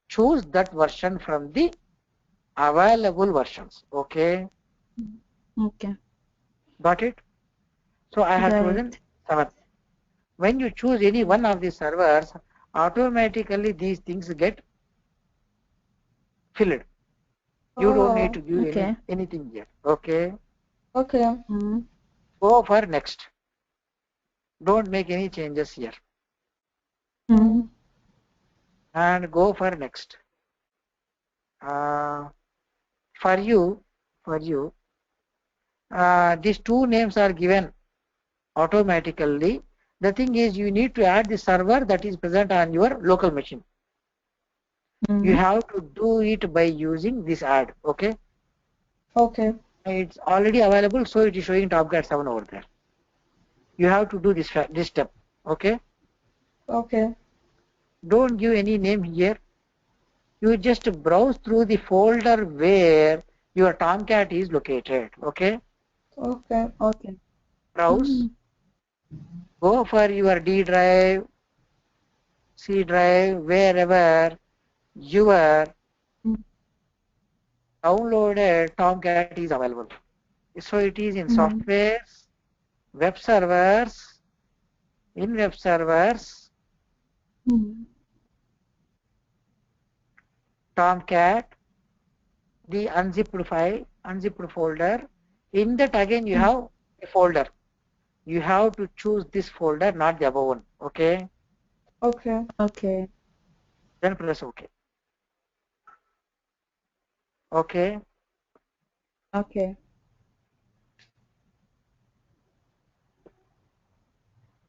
choose that version from the available versions. Okay. Okay. Got it? So I have chosen 7. When you choose any one of these servers, automatically these things get filled. You don't need to give anything here. Okay. Okay. Go for next. Don't make any changes here. And go for next. For you, these two names are given automatically. The thing is, you need to add the server that is present on your local machine. You have to do it by using this add. Okay. Okay. It's already available, so it is showing Tomcat 7 over there. You have to do this step. Okay. Okay. Don't give any name here. You just browse through the folder where your Tomcat is located. Okay. Okay. Browse. Go for your D drive, C drive, wherever your downloaded Tomcat is available. So it is in softwares, web servers, in web servers, Tomcat, the unzipped file, unzipped folder. In that again you have a folder. You have to choose this folder, not the above one. Okay. Okay. Then press OK. Okay.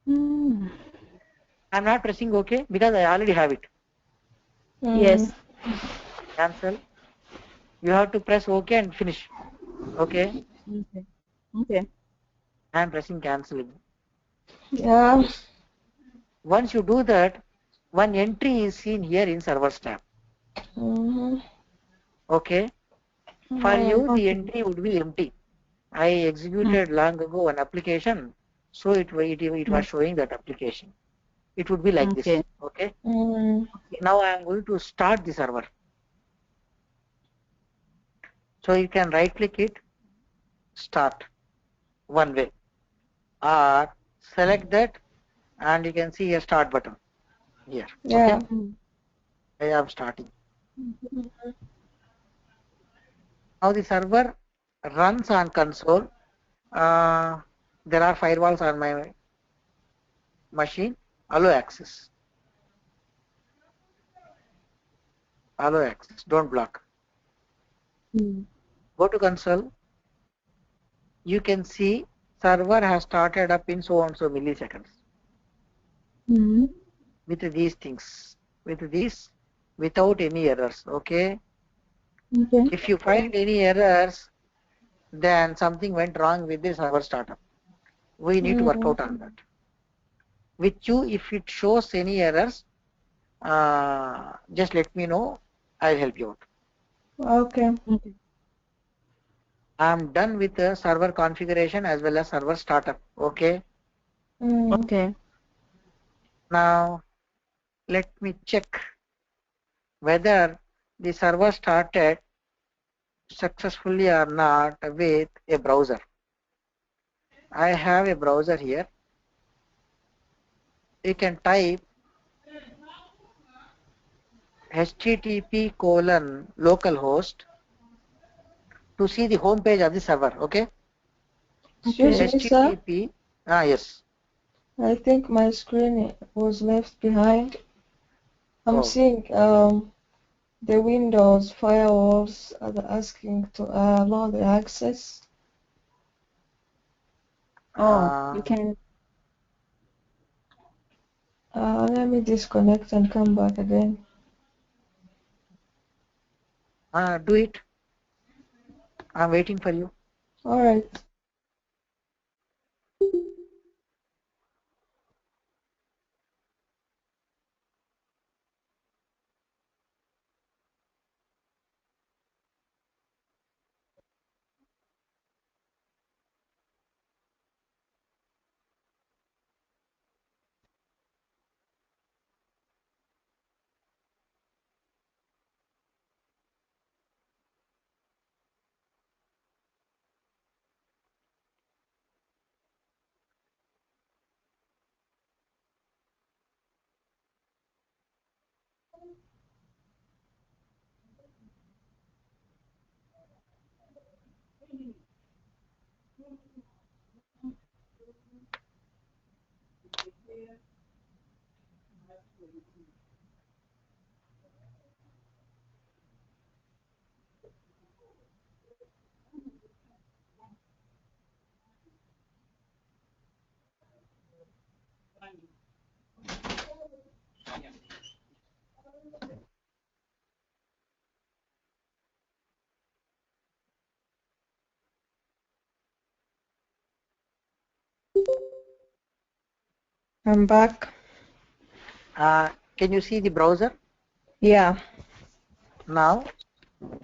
I'm not pressing OK because I already have it. Yes. Cancel. You have to press OK and finish. Okay. Okay. I'm pressing canceling. Yeah. Once you do that, one entry is seen here in servers tab. Okay. For you, the entry would be empty. I executed long ago an application, so it was showing that application. It would be like this. Okay. Now I am going to start the server. So you can right click it, start one way, or select that and you can see a start button here. Yeah. Okay? I am starting. Now the server runs on console. There are firewalls on my machine. Allow access. Allow access. Don't block. Go to console. You can see server has started up in so and so milliseconds. With these things. With these, without any errors. Okay. If you find any errors, then something went wrong with the server startup. We need to work out on that. With you, if it shows any errors, just let me know. I'll help you out. Okay. I'm done with the server configuration as well as server startup. Okay. Okay. Now let me check whether the server started successfully or not with a browser. I have a browser here. You can type http://localhost to see the home page of the server. Okay. Excuse me, sir. http. Yes. I think my screen was left behind. I'm seeing the Windows firewalls are asking to allow the access. You can. Let me disconnect and come back again. Do it. I'm waiting for you. All right. I'm back. Can you see the browser? Yeah. Now,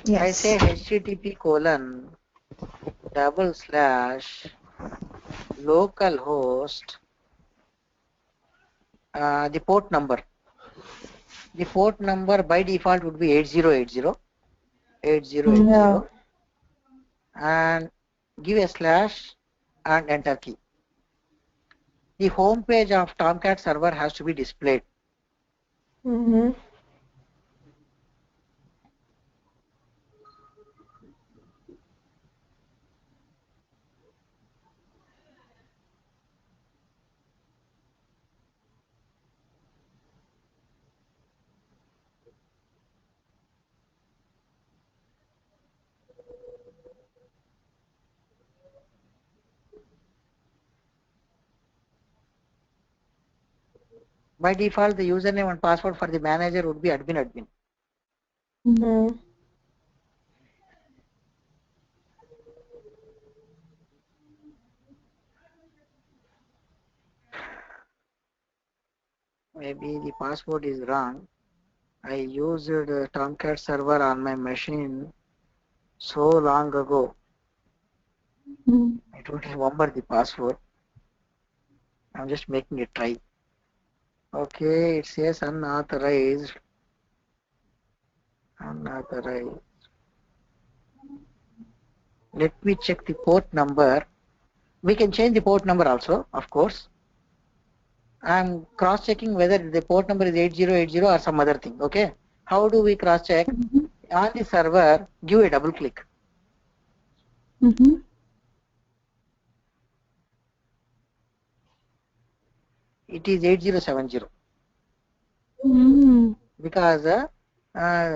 Yes. I say http://localhost, the port number. The port number by default would be 8080, 8080, Yeah. and give a slash and enter key. The home page of Tomcat server has to be displayed. By default, the username and password for the manager would be admin. Maybe the password is wrong. I used the Tomcat server on my machine so long ago. I don't remember the password. I'm just making a try. Okay, it says unauthorized. Unauthorized. Let me check the port number. We can change the port number also, of course. I'm cross-checking whether the port number is 8080 or some other thing. Okay. How do we cross-check? On the server, give a double click. It is 8070 because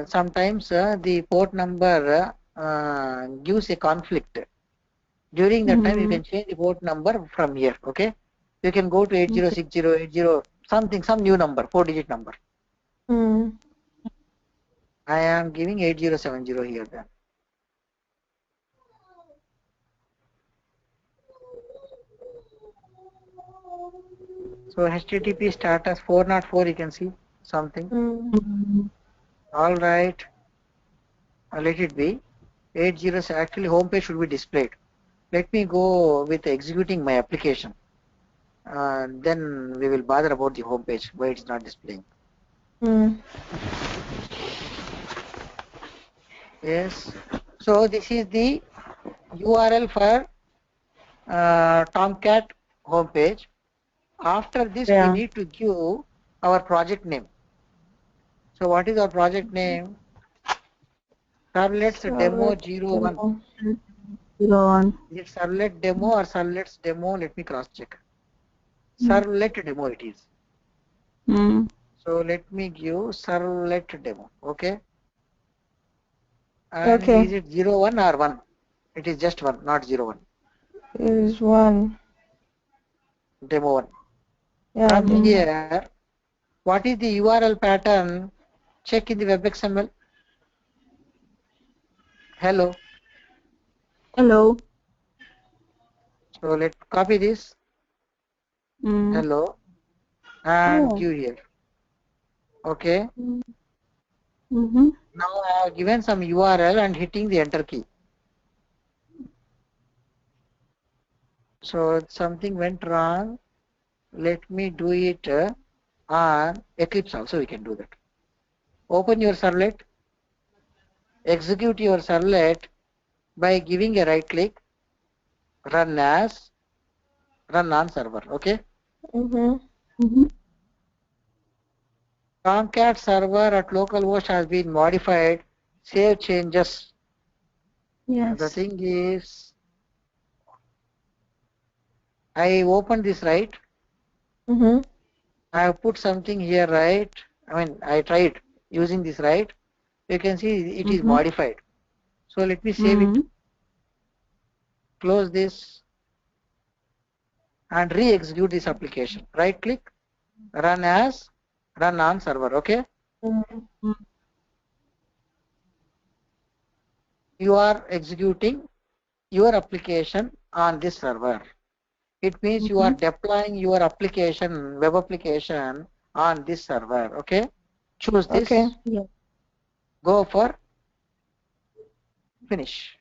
sometimes the port number gives a conflict. During that time, you can change the port number from here. Okay. You can go to 806080 something, some new number, 4-digit number. I am giving 8070 here then. So HTTP status 404, you can see something. All right. Let it be. 80, actually home page should be displayed. Let me go with executing my application. Then we will bother about the home page, why it's not displaying. Yes. So this is the URL for Tomcat homepage. After this, we need to give our project name. So what is our project name? Servlets demo 01. Is it Servlet demo or Servlets demo? Let me cross check. Servlet demo it is. So let me give Servlet demo. Okay. And is it 01 or 1? It is just 1, not 01. It is 1. Demo 1. Yeah, From here, what is the URL pattern? Check in the WebXML. Hello. Hello. So let's copy this. Hello. And give here. Okay. Now I have given some URL and hitting the enter key. So something went wrong. Let me do it on Eclipse also, we can do that. Open your servlet. Execute your servlet by giving a right click. Run as, run on server. Okay. Tomcat server at localhost has been modified. Save changes. Yes. The thing is, I opened this, right? I have put something here, right? I mean, I tried using this, right? You can see it is modified. So let me save it. Close this and re-execute this application. Right click, run as, run on server. Okay. You are executing your application on this server. It means you are deploying your application, web application on this server. Okay. Choose this. Yeah. Go for finish.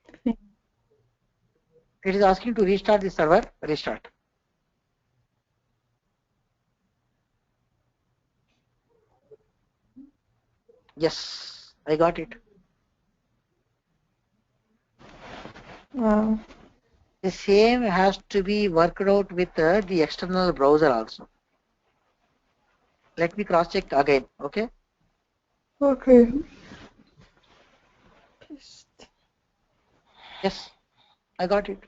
It is asking to restart the server. Restart. Yes, I got it. Wow. The same has to be worked out with the external browser also. Let me cross check again. Okay. Okay. Yes, I got it.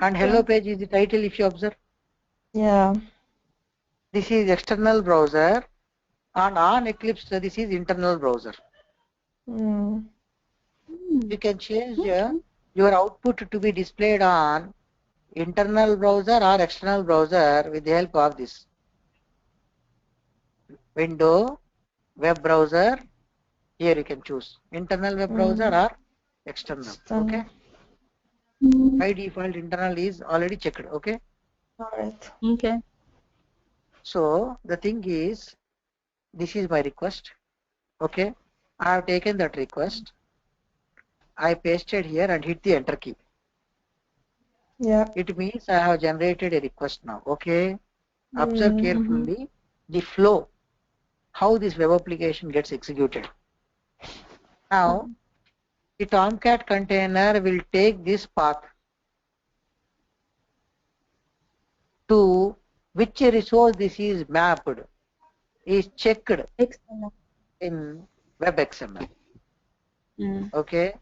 And hello page is the title if you observe. Yeah. This is external browser and on Eclipse this is internal browser. You can change your output to be displayed on internal browser or external browser with the help of this window, web browser. Here you can choose internal web browser or external. Okay. By default internal is already checked. Okay. Alright. Okay. So the thing is, this is my request. Okay. I have taken that request. I pasted here and hit the enter key. Yeah. It means I have generated a request now. Okay. Observe carefully the flow, how this web application gets executed. Now, the Tomcat container will take this path to which resource this is mapped is checked XML. in web XML. Mm. Okay,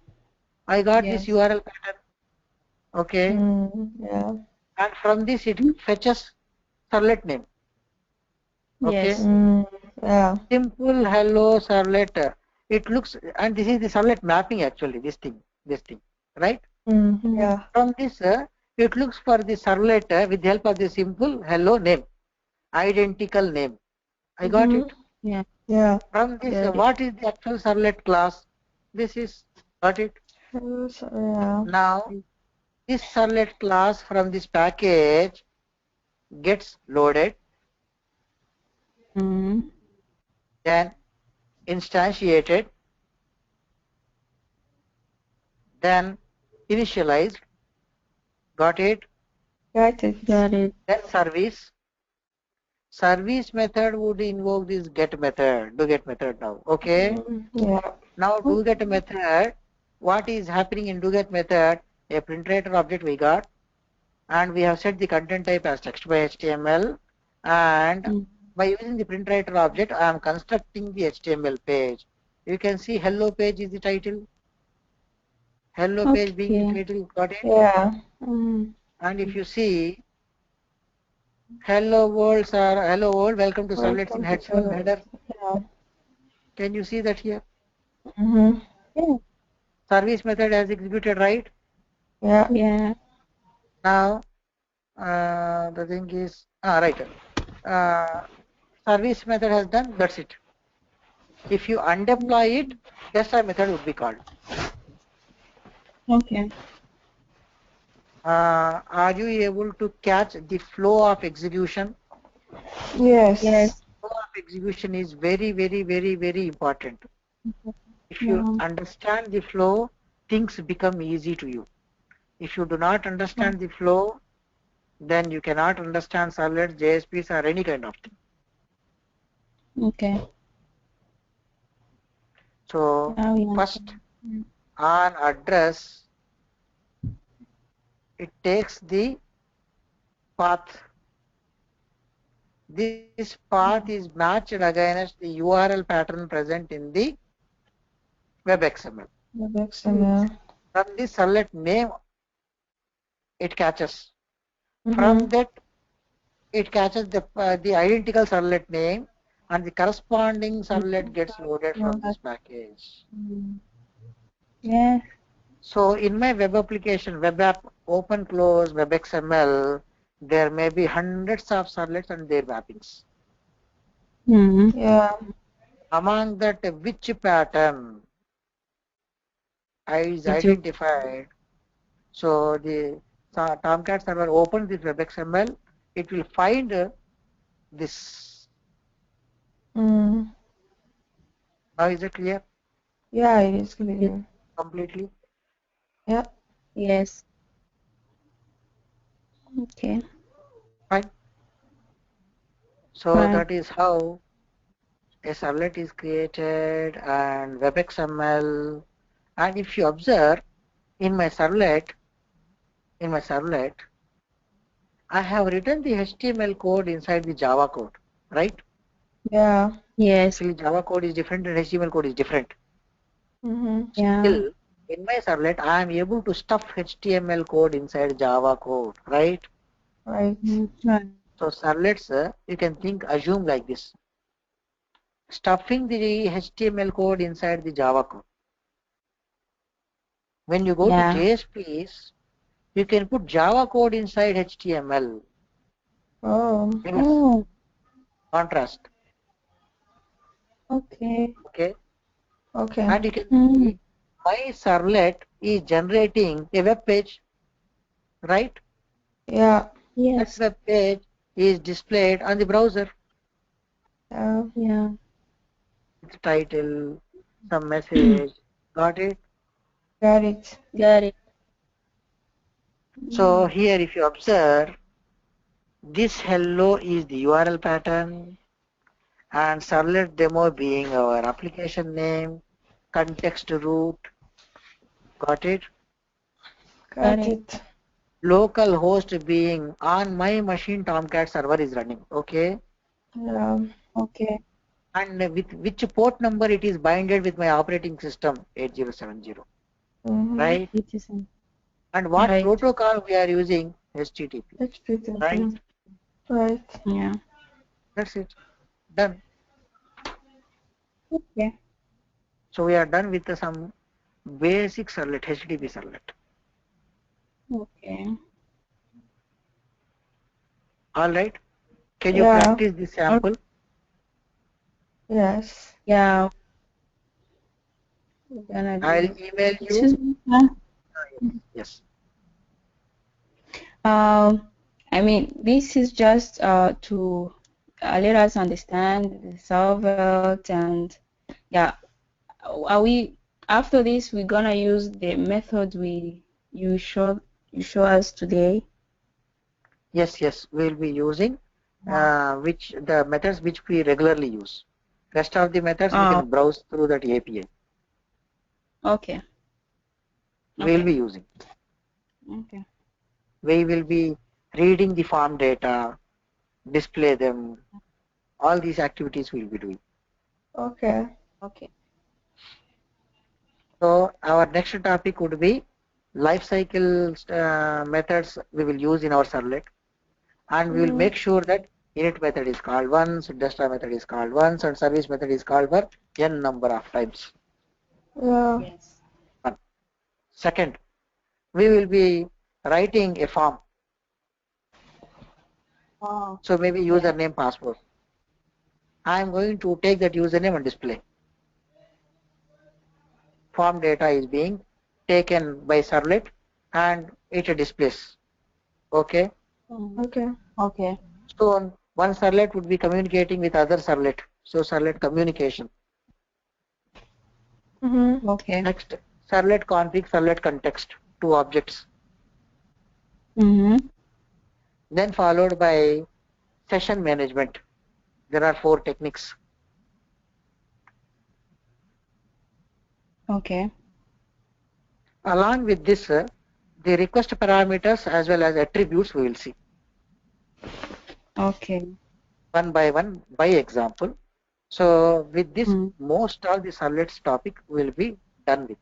I got this Yes. URL pattern. Okay, Yeah. and from this it fetches servlet name. Okay, Yes. Yeah. simple hello servlet. It looks, and this is the servlet mapping actually. This thing, right? Yeah. From this, it looks for the servlet with the help of the simple hello name, identical name. I got it. Yeah. Yeah. From this, Got it. what is the actual servlet class? This is, got it. Yeah. Now, this servlet class from this package gets loaded, Mm. then instantiated, then initialized. Got it. Got it. Got it. Then service. Service method would invoke this get method, do get method now. Okay. Yeah. Now do get method. What is happening in do get method? A print writer object we got, and we have set the content type as text by HTML, and Mm. by using the print writer object I am constructing the HTML page. You can see hello page is the title, hello page being the Okay. title. Got it. Yeah. And if you see hello world, sir, hello world, welcome to Servlets in Welcome to H1 Servlet. header. Yeah. Can you see that here? Yeah. Service method has executed, right? Yeah. Yeah. Now the thing is right. Service method has done. That's it. If you undeploy it, destroy method would be called. Okay. Are you able to catch the flow of execution? Yes. Yes. Flow of execution is very, very, very, very important. If you Yeah. understand the flow, things become easy to you. If you do not understand the flow, then you cannot understand servlets, JSPs, or any kind of thing. Okay. So Now we first understand. on address, it takes the path. This path is matched against the URL pattern present in the web XML. Web XML. From the servlet name, it catches. From that, it catches the identical servlet name, and the corresponding servlet gets loaded from this package. Yeah. So in my web application, web app, open, close, web XML, there may be hundreds of servlets and their mappings. Yeah. Among that, which pattern is identified? So the Tomcat server opens this web XML, it will find this. Now is it clear? Yeah, it is clear. Completely? Yeah. Yes. Okay. Fine. So Fine. that is how a servlet is created and web XML. And if you observe in my servlet, I have written the HTML code inside the Java code, right? Yeah. Yes. Actually, Java code is different and HTML code is different. Yeah. Still, in my servlet, I am able to stuff HTML code inside Java code, right? Right. Right. So servlets, you can assume like this. Stuffing the HTML code inside the Java code. When you go to Yeah. JSPs, you can put Java code inside HTML. Oh. Oh. Contrast. Okay. Okay. Okay. And you can see my servlet is generating a web page, right? Yeah. Yes. That web page is displayed on the browser. Yeah. Its title, some message. Got it? Got it. Got it. So here if you observe, this hello is the URL pattern and servlet demo being our application name, context root. Got it? Got it. local host being on my machine Tomcat server is running. Okay. Yeah. Okay. And with which port number it is binded with my operating system 8070. Right? It is And what right. protocol we are using? HTTP. HTTP. Right? Right. Yeah. That's it. Done. Okay. So we are done with some basic servlet, HTTP servlet. Okay. All right. Can you Yeah. practice this sample? Yes. Yeah. We're gonna I'll do. email you. Excuse me. Huh? Yes. I mean, this is just to let us understand the Servlet, and yeah, are we after this we're gonna use the method you show us today? Yes, yes. We'll be using which the methods which we regularly use. Rest of the methods we Oh, can browse through that API. okay. We'll be using. Okay. We will be reading the form data, display them. All these activities we'll be doing. Okay. Okay. So our next topic would be life cycle methods we will use in our servlet, and we will make sure that init method is called once, desktop method is called once, and service method is called for n number of times. Yeah. Yes. Second, we will be writing a form. Oh. So maybe username, password. I am going to take that username and display. Form data is being taken by servlet and it displays. Okay. Okay. Okay. So one servlet would be communicating with other servlet. So servlet communication. Okay. Next, servlet config, servlet context, two objects. Then followed by session management. There are 4 techniques. Okay. Along with this, the request parameters as well as attributes we will see. Okay. One by one by example. So with this, Mm. most of the servlets topic will be done with.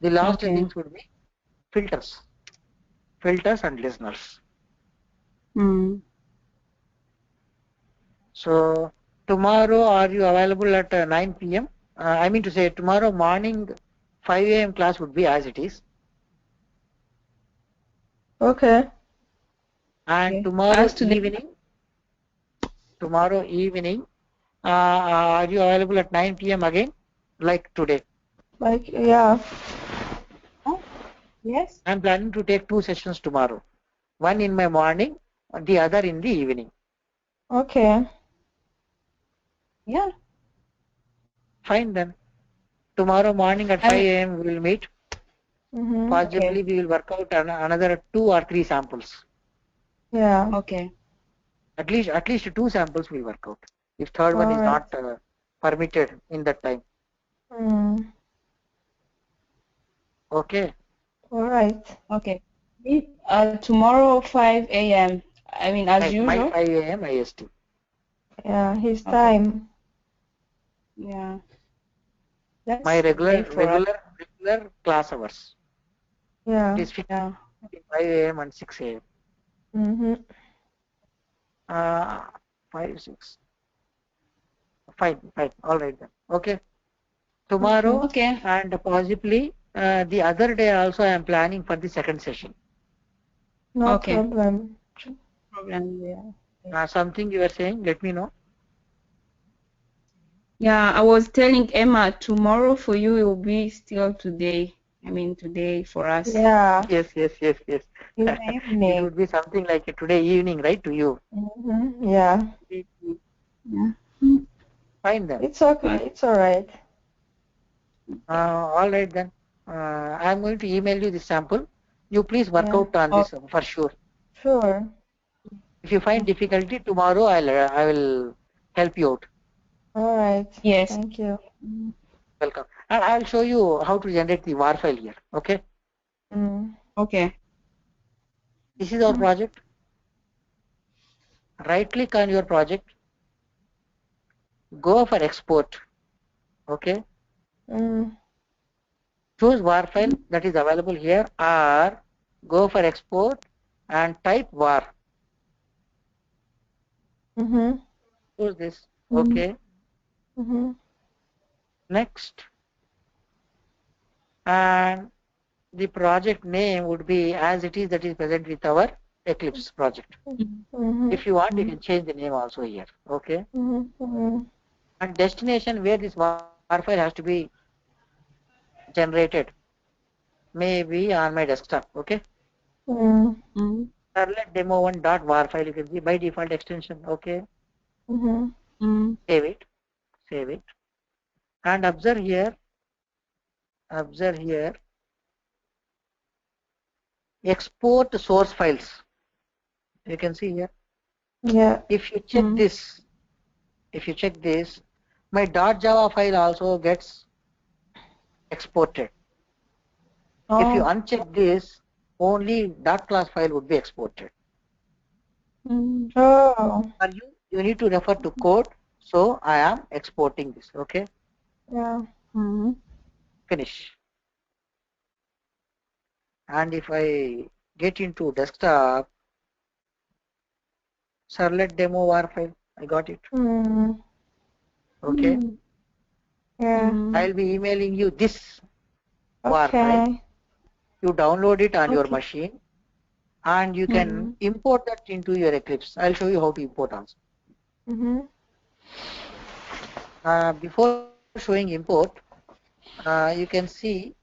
The last Okay. things would be filters and listeners. Mm. So tomorrow, are you available at 9 p.m.? I mean to say tomorrow morning 5 a.m. class would be as it is. Okay. And Okay. tomorrow As today. evening, are you available at 9 p.m. again, like today? Like, yeah. Oh, yes. I'm planning to take 2 sessions tomorrow. One in my morning, the other in the evening. Okay. Yeah. Fine then. Tomorrow morning at 5 a.m. we will meet. Possibly we will work out another 2 or 3 samples. Yeah. Okay. At least 2 samples will work out. If third one is not permitted in that time. Okay. All right. Okay. Tomorrow 5 a.m. I mean, as My usual. 5 a.m. IST. Yeah, his Okay. time. Yeah. That's My late for us. regular class hours. Yeah. It is fixed Yeah. between 5 a.m. and 6 a.m. 5, 6. Fine. All right then. Okay. Tomorrow Okay. and possibly the other day also I am planning for the second session. No Okay. problem. Yeah. Something you are saying, let me know. Yeah, I was telling Emma tomorrow for you it will be still today. I mean today for us. Yeah. Yes. In the It evening. would be something like today evening, right, to you. Yeah. Yeah. Fine then. It's okay. It's all right. All right then. I am going to email you the sample. You please work out on this for sure. Sure. If you find difficulty tomorrow, I will help you out. All right. Yes. Thank you. Welcome. And I'll show you how to generate the WAR file here. Okay. Okay. This is our project. Right click on your project. Go for export. Okay. Choose var file that is available here, or go for export and type var. Choose this. Okay. Next. And the project name would be as it is, that is present with our Eclipse project. If you want, you can change the name also here. Okay. And destination where this var file has to be generated, maybe on my desktop. Okay. Servlet demo1.var file, you can see by default extension. Okay. Save it. Save it. And observe here. Observe here. Export source files. You can see here. Yeah. If you check this, my .java file also gets exported. If you uncheck this, only .class file would be exported. Oh. For you need to refer to code. So I am exporting this. Okay. Yeah. Finish. And if I get into desktop, Servlet demo var file, I got it. Okay. Yeah. I'll be emailing you this var file. You download it on your machine, and you can import that into your Eclipse. I'll show you how to import also. Before showing import, you can see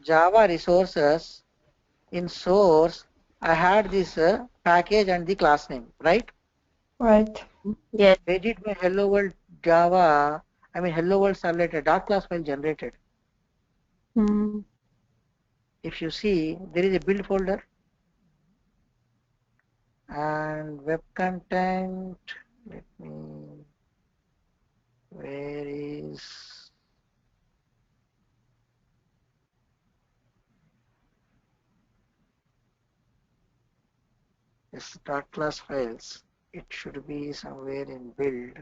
Java resources. In source, I had this package and the class name, right? Right. Yes. I did my hello world Java, hello world servlet .class file generated. If you see, there is a build folder and web content. Let me, where is, this .class files. It should be somewhere in build.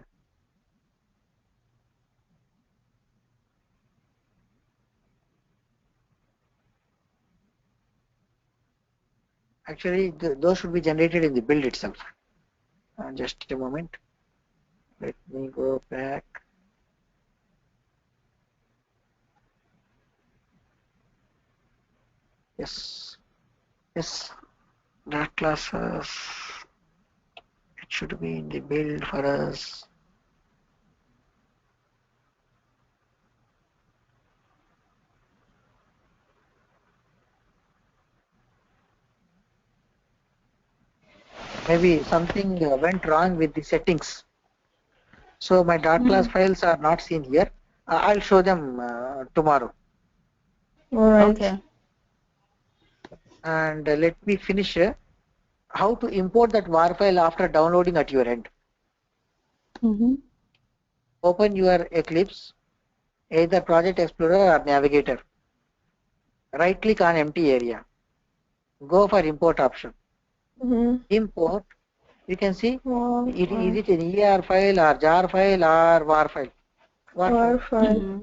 Actually, those should be generated in the build itself. Just a moment. Let me go back. Yes. That classes. It should be in the build for us. Maybe something went wrong with the settings. So my .class files are not seen here. I'll show them tomorrow. All right. Okay. And let me finish how to import that var file after downloading at your end. Open your Eclipse, either Project Explorer or Navigator. Right click on empty area. Go for import option. Import. You can see is it an ER file or jar file or var file? Var file.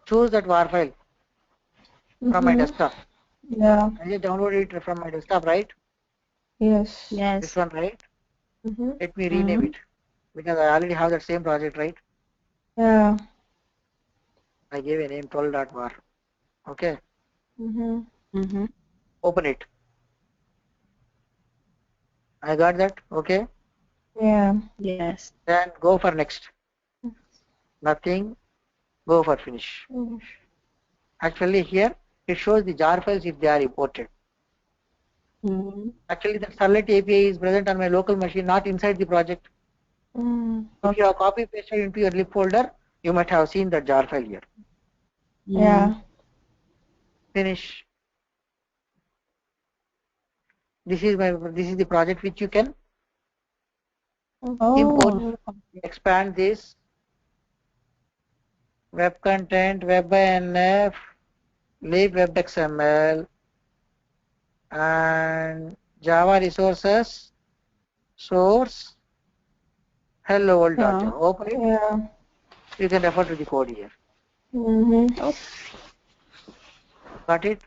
Choose that var file from my desktop. Yeah. I just downloaded it from my desktop, right? Yes. This one, right? Let me rename it because I already have that same project, right? Yeah. I gave a name 12.var. Okay. Open it. I got that. Okay. Yeah. Yes. Then go for next. Nothing. Go for finish. Actually, here it shows the jar files if they are imported. Actually, the Servlet API is present on my local machine, not inside the project. If you have copy pasted into your lib folder, you might have seen the jar file here. Yeah. Finish. This is the project which you can import. Expand this. Web content, web INF, lib web XML, and Java resources source hello world. Yeah. Open it. Yeah. You can refer to the code here. Oh, Got it?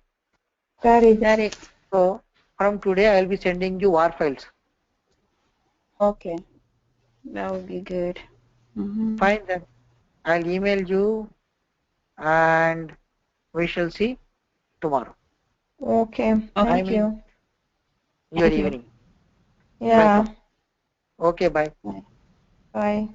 Got it. got it. So from today I will be sending you WAR files. Okay. That would be good. Find them. I'll email you and we shall see tomorrow. Okay. Thank you. Your Thank you. evening. Yeah. Welcome. Okay, bye. Bye. Bye.